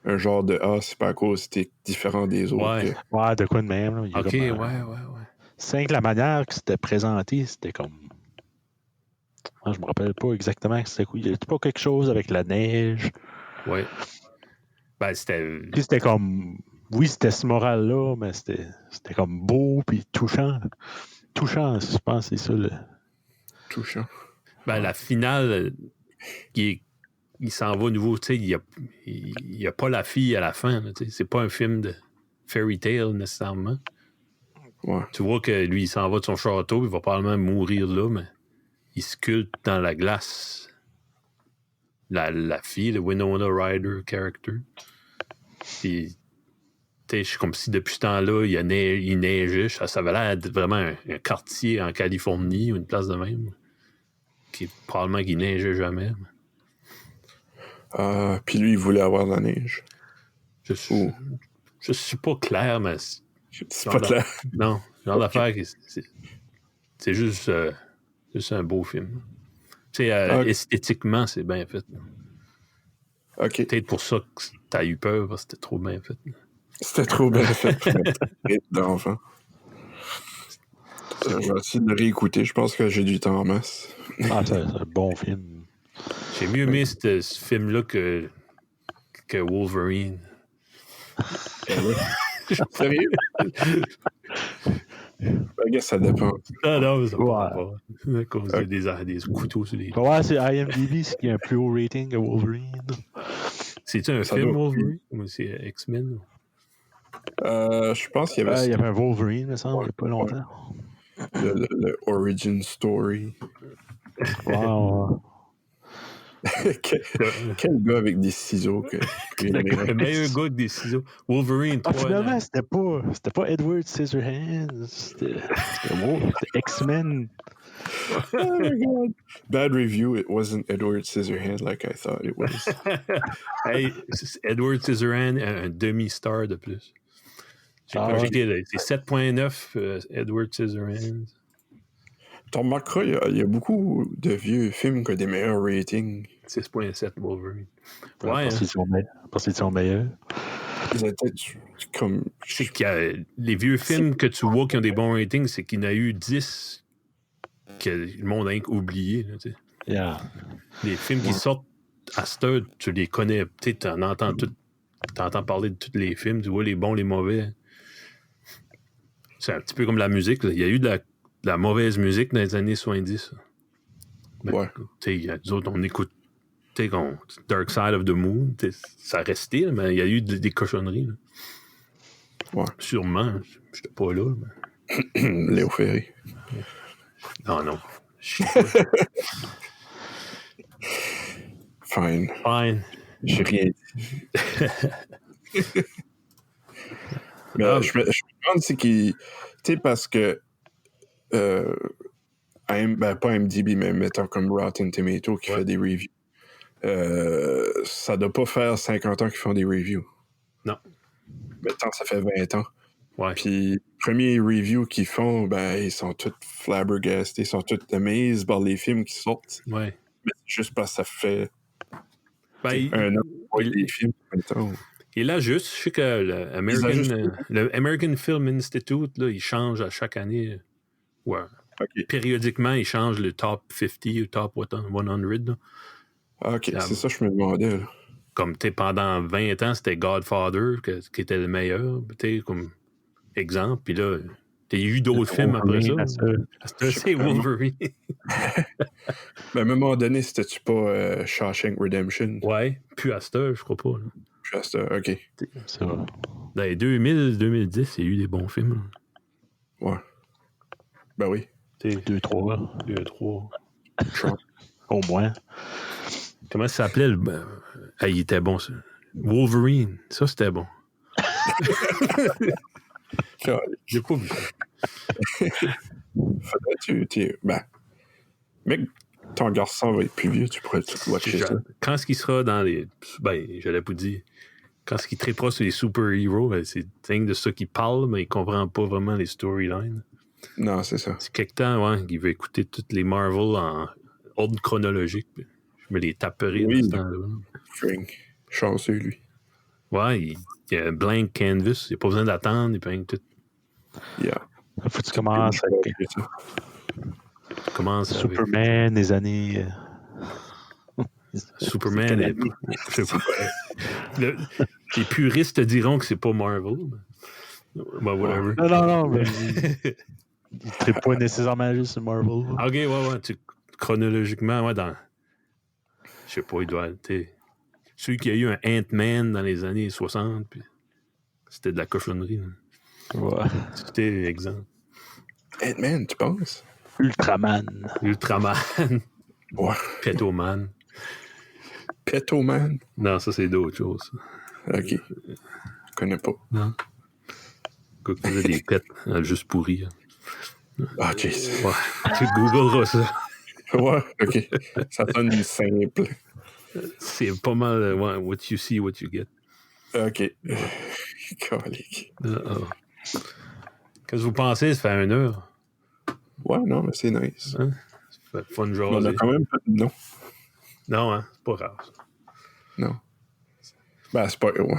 un genre de c'est pas à cause que t'es différent des autres. Ouais. Ouais, de quoi de même. Là. Il y a Ok, comme, ouais. C'est que la manière que c'était présenté, c'était comme. Je me rappelle pas exactement c'était quoi. Il y avait pas quelque chose avec la neige. Ouais. Ben, c'était. Puis c'était comme. Oui, c'était ce moral-là, mais c'était comme beau puis touchant. Touchant, je pense que c'est ça. Touchant. Ben, la finale, il s'en va nouveau. Tu sais, il y a pas la fille à la fin. Là, c'est pas un film de fairy tale nécessairement. Ouais. Tu vois que lui, il s'en va de son château, il va probablement mourir là, mais il sculpte dans la glace la fille, le Winona Ryder character. Puis, tu sais, comme si depuis ce temps-là, il neigeait. Ça avait l'air d'être vraiment un quartier en Californie ou une place de même. Qui probablement qu'il neigeait jamais. Puis lui, il voulait avoir de la neige. Je suis pas clair, mais C'est pas clair. non, genre d'affaire, c'est juste un beau film. Tu sais, esthétiquement, c'est bien fait. OK. Peut-être pour ça que t'as eu peur, parce que c'était trop bien fait. C'était trop bien fait pour être d'enfant. Je vais essayer de le réécouter. Je pense que j'ai du temps en masse. Ah, c'est un bon film. J'ai mieux aimé ce film-là que Wolverine. Sérieux? I guess ça dépend. Ah non, ça Ouais. pas. À cause des couteaux sur les... Ouais, c'est IMDb, c'est qui a un plus haut rating que Wolverine. C'est-tu un Ça film, doit- Wolverine? Ou c'est X-Men? Je pense qu'il y avait Il y avait un Wolverine, me semble, il n'y a pas longtemps. le Origin Story. Wow. Quel gars avec des ciseaux que Le meilleur gars des ciseaux. Wolverine 3. Finalement, c'était pas Edward Scissorhands. C'était X-Men. Oh my god. Bad review. It wasn't Edward Scissorhands like I thought it was. Hey, Edward Scissorhands, un demi-star de plus. Quand j'étais là, c'est 7.9 Edward Scissorhands. Tu remarqueras, il y a beaucoup de vieux films qui ont des meilleurs ratings. 6.7 Wolverine. Ouais, parce qu'ils sont meilleurs. Ils étaient comme. C'est qu'il y a les vieux films que tu vois qui ont des bons ratings, c'est qu'il y en a eu 10 que le monde a oublié. Là, tu sais. Yeah. Les films qui sortent à cette heure, tu les connais. Tu entends parler de tous les films, tu vois les bons, les mauvais. C'est un petit peu comme la musique. Là. Il y a eu de la mauvaise musique dans les années 70. Ben, Ouais. Nous autres, on écoute Dark Side of the Moon. Ça restait, là, mais il y a eu des cochonneries. Là. Ouais. Sûrement. Je n'étais pas là. Mais... Léo Ferré. Non. Fine. J'ai rien dit. Mais je me demande, c'est qu'il. Tu sais, parce que. Pas MDB, mais mettons comme Rotten Tomato qui fait des reviews. Ça doit pas faire 50 ans qu'ils font des reviews. Non. Mettons, ça fait 20 ans. Ouais. Puis, les premiers reviews qu'ils font, ils sont tous flabbergastés, ils sont tous amazed par les films qui sortent. Ouais. Mais c'est juste parce que ça fait un an qu'on voit des films en même temps. Et là, je sais que le American Film Institute, là, il change à chaque année. Ouais. Okay. Périodiquement, il change le top 50 ou top 100. Là. OK, c'est ça que je me demandais. Là. Comme pendant 20 ans, c'était Godfather qui était le meilleur, comme exemple. Puis là, il y a eu d'autres films après ça. C'est Wolverine. Mais à un moment donné, c'était-tu pas Shawshank Redemption? Ouais, puis à cette heure, je crois pas. Là. Puis à cette heure, OK. C'est vrai. Dans les 2000-2010, il y a eu des bons films. Ouais. Ben oui. 2-3. 2-3. Au moins. Comment ça s'appelait? Il était bon, ça. Wolverine. Ça, c'était bon. J'ai pas vu ça. Faudrait mec, ton garçon va être plus vieux, tu pourrais tout watcher ça. Quand est-ce qu'il sera dans les... Ben, j'allais pas dire... Quand est-ce qu'il trippera sur les super-héros, ben, c'est dingue de ça qu'il parle, mais il comprend pas vraiment les storylines. Non, c'est ça. C'est quelque temps, ouais, il veut écouter toutes les Marvel en ordre chronologique. Je me les taperai Oui, dans ce temps-là. Frank. Chanceux, lui. Ouais, il y a un blank canvas. Il n'y a pas besoin d'attendre. Il peint tout. Yeah. Faut que tu commences avec Commence Superman, les années... Superman est... Je sais pas. Les puristes diront que c'est pas Marvel. Ben, whatever. Non, mais il ne traite pas nécessairement juste sur Marvel. Ok, ouais. Chronologiquement, ouais, dans... Je sais pas, il doit être... Celui qui a eu un Ant-Man dans les années 60, puis c'était de la cochonnerie. Là. Ouais. C'était exemple. Ant-Man, tu penses? Ultraman. Ouais. Petoman. Petoman? Non, ça, c'est d'autres choses. Ok. Je connais pas. Non. Quoi que faisait des pets, juste pourris. Ah, jeez. Ouais. Tu googleras ça. Ouais, ok. Ça sonne simple. C'est pas mal, ouais, what you see, what you get. Ok. Calique. Qu'est-ce que vous pensez? Ça fait 1 heure. Ouais, non, mais c'est nice. Hein? Ça fait fun jaser. On a quand même pas de nom. Non, hein? C'est pas grave. Non. Ben,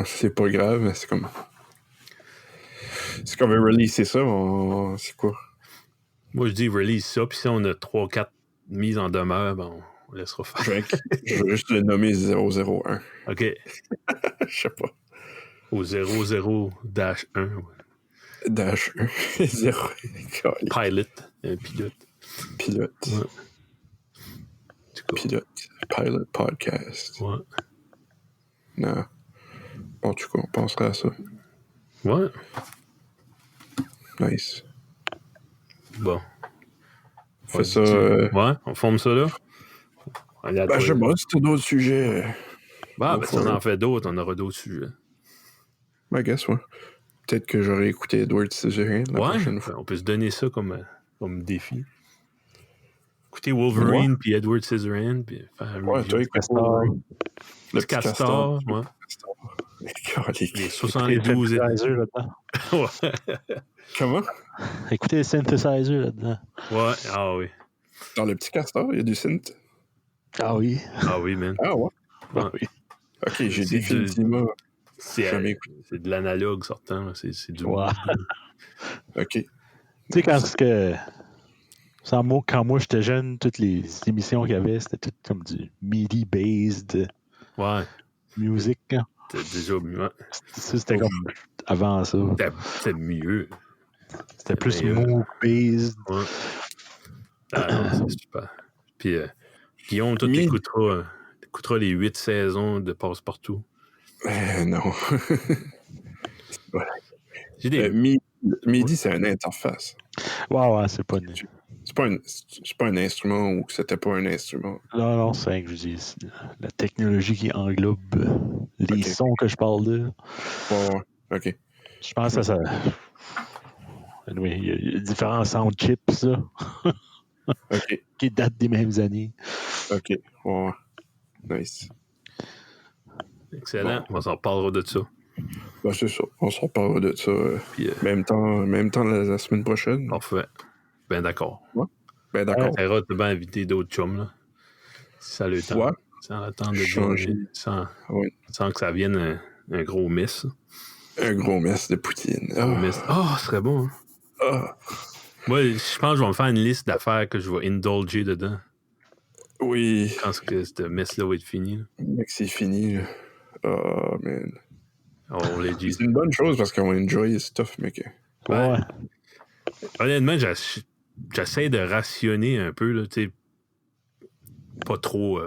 c'est pas grave, mais c'est comme... C'est comme un release, c'est ça? C'est quoi? Moi, je dis release ça, puis si on a 3-4 mises en demeure, ben, on laissera faire. Je veux juste le nommer 001. OK. Je sais pas. Au 00-1. Dash 1. 0. Pilot. Un pilote. Pilote. Ouais. Pilote. Pilot podcast. Ouais. Non. En tout cas, on pensera à ça. Ouais. Nice. Bon. Fais ça. Ouais, on forme ça là. Ben, je sais pas, si t'as d'autres sujets. Si on en fait d'autres, on aura d'autres sujets. Ben, guess, ouais. Peut-être que j'aurais écouté Edward Scissorhands la prochaine fois. On peut se donner ça comme défi. Écouter Wolverine puis Edward Scissorhands puis faire un Ouais, toi, écoute Wolverine. Le petit castor, ouais. Les 72 synthesizer là-dedans. Ouais. Comment? Écoutez les synthesizers là-dedans. Ouais, ah oui. Dans le petit castor, il y a du synth. Ah oui. Ah oui, man. Ah ouais? Ah oui. Ok, j'ai définitivement... C'est de l'analogue sortant, là. C'est du... Ouais. Ok. Tu sais, quand moi j'étais jeune, toutes les émissions qu'il y avait, c'était tout comme du MIDI-based music. Hein. C'était déjà mieux. C'était comme avant ça. C'était mieux. C'était plus mood-based. Ouais. Ah non, c'est super. Puis, Guillaume, toi, t'écouteras les 8 saisons de Passe-Partout. Non. Voilà. MIDI, c'est une interface. Ouais, c'est pas... C'est pas un instrument ou que c'était pas un instrument. Non, c'est je dis la technologie qui englobe les sons que je parle de. Ouais, ok. Je pense que ça... Anyway, il y a différents sound chips, là. Ok. Qui datent des mêmes années. Ok, ouais. Nice. Excellent. On s'en reparlera de ça. Ben, c'est ça. On s'en reparlera de ça. Puis, même temps la semaine prochaine. Parfait. Ben d'accord. Ouais. Ben d'accord. Sarah, t'as bien invité d'autres chums, là. Si ça a le temps. Ouais. Sans le temps de changer. Sans que ça vienne un gros mess. Un gros mess de poutine. Ce serait bon, hein? Moi, je pense que je vais me faire une liste d'affaires que je vais indulger dedans. Oui. Je pense que ce mess-là va être fini. Là. Mec, c'est fini. Là. Oh, man. On l'a dit. C'est une bonne chose parce qu'on enjoy stuff, mec. Ouais. Honnêtement, j'essaie de rationner un peu, là, tu sais. Pas trop...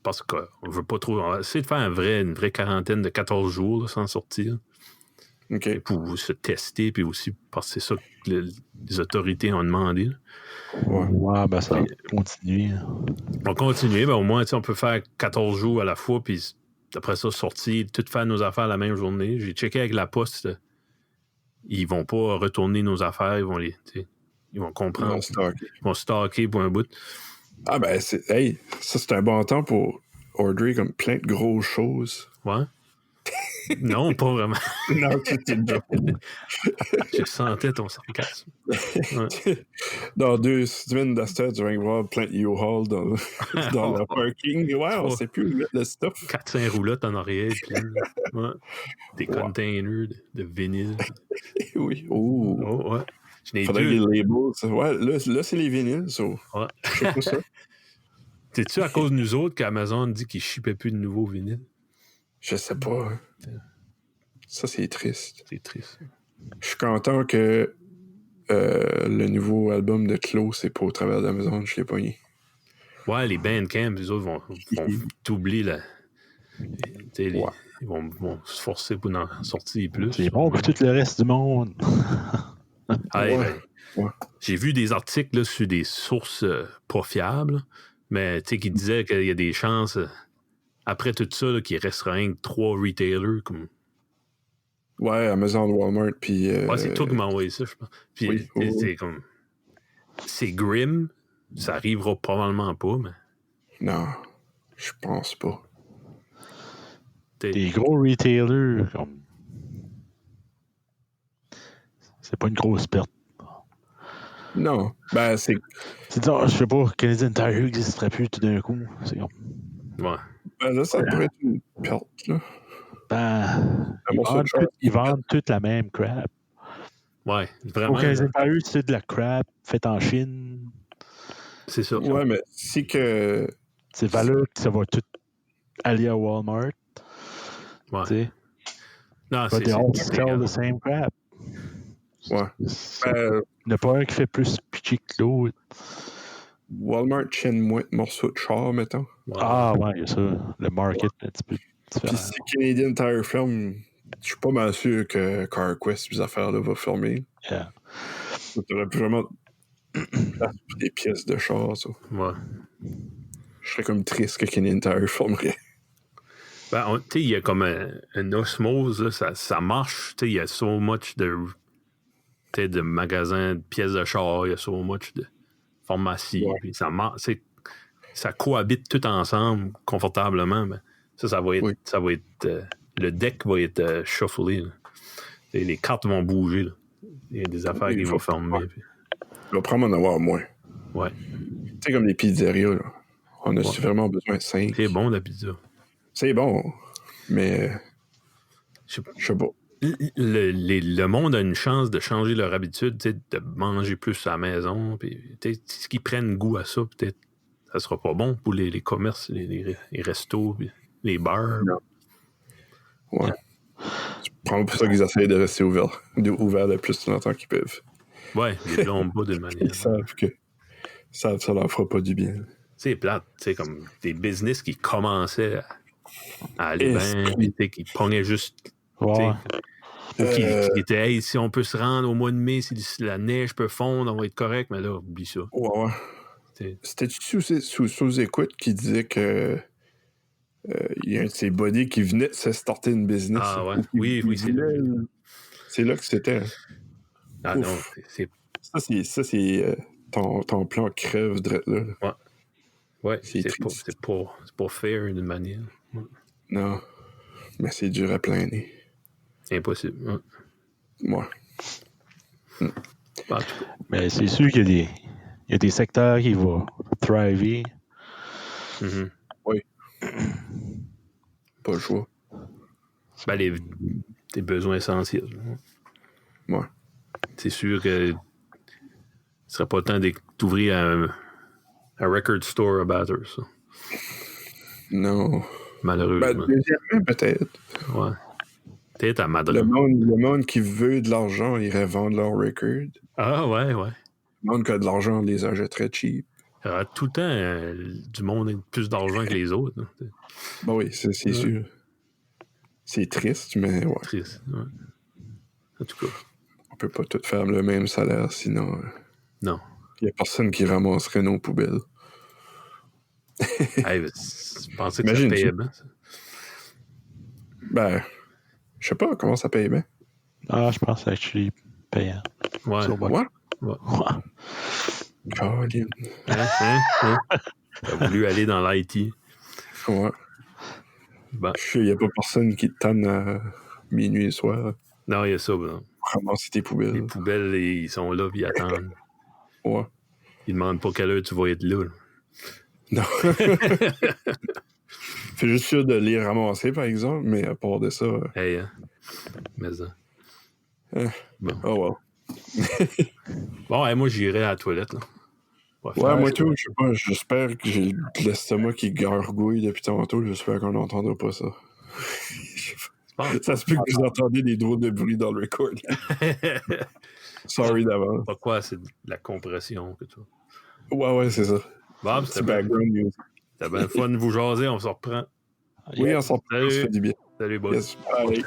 parce qu'on veut pas trop... On va essayer de faire une vraie quarantaine de 14 jours là, sans sortir. OK. Pour se tester, puis aussi parce que c'est ça que les autorités ont demandé. Là. Ouais, ben ça va continuer. On va continuer, ben au moins, on peut faire 14 jours à la fois, puis après ça, sortir, tout faire nos affaires la même journée. J'ai checké avec la poste, ils vont pas retourner nos affaires, ils vont ils vont comprendre. Stocker. Ils vont stocker pour un bout. Ah ben, ça c'est un bon temps pour order comme plein de grosses choses. Ouais. Non, pas vraiment. Non, c'est une joke. Je sentais ton sarcasme. Ouais. Dans 2 semaines d'Astor, tu vas voir plein de U-Haul dans le parking. Ouais, on sait plus où mettre le stuff. 4-5 roulottes en arrière. Ouais. Des containers de vinyle. Oui. Oh. Oh, ouais. Je n'ai Faudrait deux. qu'il y ait les labels. Ouais, là c'est les vinyles. Ouais. Je sais pas ça. C'est-tu à cause de nous autres qu'Amazon dit qu'ils ne shippait plus de nouveaux vinyles? Je sais pas. Ça, c'est triste. C'est triste. Je suis content que le nouveau album de Clos, c'est pas au travers d'Amazon, je l'ai pogné. Ouais, les Bandcamp, les autres vont t'oublier Ouais. Ils vont se forcer pour en sortir plus. C'est bon pour tout le reste du monde. Hey, Ouais. Ouais. J'ai vu des articles là, sur des sources pas fiables, mais qui disaient qu'il y a des chances, après tout ça, là, qu'il restera rien que 3 retailers. Comme... Ouais, Amazon, Walmart, puis... Ouais, c'est toi qui m'as envoyé ça, je pense. Puis, oui. c'est comme... C'est grim, ça arrivera probablement pas, mais... Non, je pense pas. Des gros retailers, comme... C'est pas une grosse perte. Non, ben c'est... Je sais pas, Canadian Tire n'existerait plus tout d'un coup. C'est comme... Ouais. Ben là, ça pourrait être une perte, là. Ben, ils vendent toute la même crap. Ouais, vraiment. Au Canadian Tire, c'est de la crap faite en Chine. C'est ça. Ouais, mais si que... C'est valeur que ça va tout aller à Walmart. Ouais. T'sais. Non, But they all sell the same crap. Ouais. Il n'y en a pas un qui fait plus pitchy que l'autre. Walmart tienne moins de morceaux de char, mettons. Ouais. Ah, ouais, il y a ça. Le market, un petit peu différent. Puis si Canadian Tire ferme, je suis pas mal sûr que CarQuest, ces affaires-là, va fermer. Yeah. T'aurais plus vraiment des pièces de char, ça. Ouais. Je serais comme triste que Canadian Tire fermerait. Ben, tu sais, il y a comme un osmose, là, ça marche. Tu sais, il y a so much de magasins de pièces de char, il y a so much de pharmacie. Ouais. Puis ça cohabite tout ensemble confortablement. Mais ça va être le deck va être shufflé. Là. Les cartes vont bouger. Là. Il y a des affaires qui vont fermer. Ouais. Il va probablement en avoir moins. Ouais. Tu sais, comme les pizzerias, là. On a vraiment besoin de 5. C'est bon, la pizza. C'est bon, mais je sais pas. Le monde a une chance de changer leur habitude, de manger plus à la maison. Puis, si ils prennent goût à ça, peut-être ça sera pas bon pour les commerces, les restos, les bars. Non. Ouais. C'est probablement pour ça qu'ils essayent de rester ouverts le plus longtemps qu'ils peuvent. Ouais, ils ne l'ont pas d'une manière. Ils savent que ça leur fera pas du bien. C'est plate, comme des business qui commençaient à aller bien, qui pognaient juste. Ouais. Ou qui étaient, hey, si on peut se rendre au mois de mai, si la neige peut fondre, on va être correct, mais là, oublie ça. Ouais. C'était-tu sous écoute qui disait que il y a un de ses buddies qui venait de se starter une business. Ah ouais, oui, c'est là. C'est là que c'était. Ah non, c'est... Ça, c'est ton plan crève drette là. Ouais, c'est pas fair d'une manière. Ouais. Non, mais c'est dur à planer. C'est impossible. Ouais. En tout cas. Mais c'est sûr qu'il y a des secteurs qui vont thriver. Mm-hmm. Oui. Pas le choix. Ben, des besoins essentiels. Ouais. C'est sûr que ce serait pas le temps d'ouvrir un record store à Bathurst, ça. Non. Malheureusement. Deuxièmement, peut-être. Ouais. Peut-être à Madrid. Le monde qui veut de l'argent irait vendre leur record. Ah, ouais. Le monde qui a de l'argent les achèterait cheap. Il y aura tout le temps du monde avec plus d'argent que les autres. Hein. Ben oui, c'est sûr. C'est triste, mais ouais. Triste, ouais. En tout cas. On peut pas tout faire le même salaire, sinon... Non. Il y a personne qui ramasserait nos poubelles. Hey, je pensais que ça payait bien, ça. Ben, je sais pas comment ça paye bien. Ah, je pense que c'est actually payant. Ouais. Ouais? Ouais. Colin. Hein? T'as voulu aller dans l'IT. Ouais. Ben, Il n'y a pas personne qui te tanne à minuit et soir. non, il y a ça. Non. Ramasser tes poubelles. Les poubelles, ils sont là, puis ils attendent. Ouais. Ils demandent pas quelle heure tu vas être là. Non. Fais juste sûr de les ramasser, par exemple, mais à part de ça... Hey, hein? Mais ça. Bon. Oh, well. Bon, hey, moi, j'irai à la toilette, là. Ouais, moi tout, je sais pas, j'espère que j'ai l'estomac qui gargouille depuis tantôt, j'espère qu'on n'entendra pas ça. Ça se peut que vous entendez des drôles de bruit dans le record. Sorry d'avance. Pas quoi, c'est de la compression que tu vois. Ouais, c'est ça. Bob, C'est background music. C'était bien le fun de vous jaser, on se reprend. Oui, on s'en prend, ça fait du bien. Salut, Bob. Yes, bye.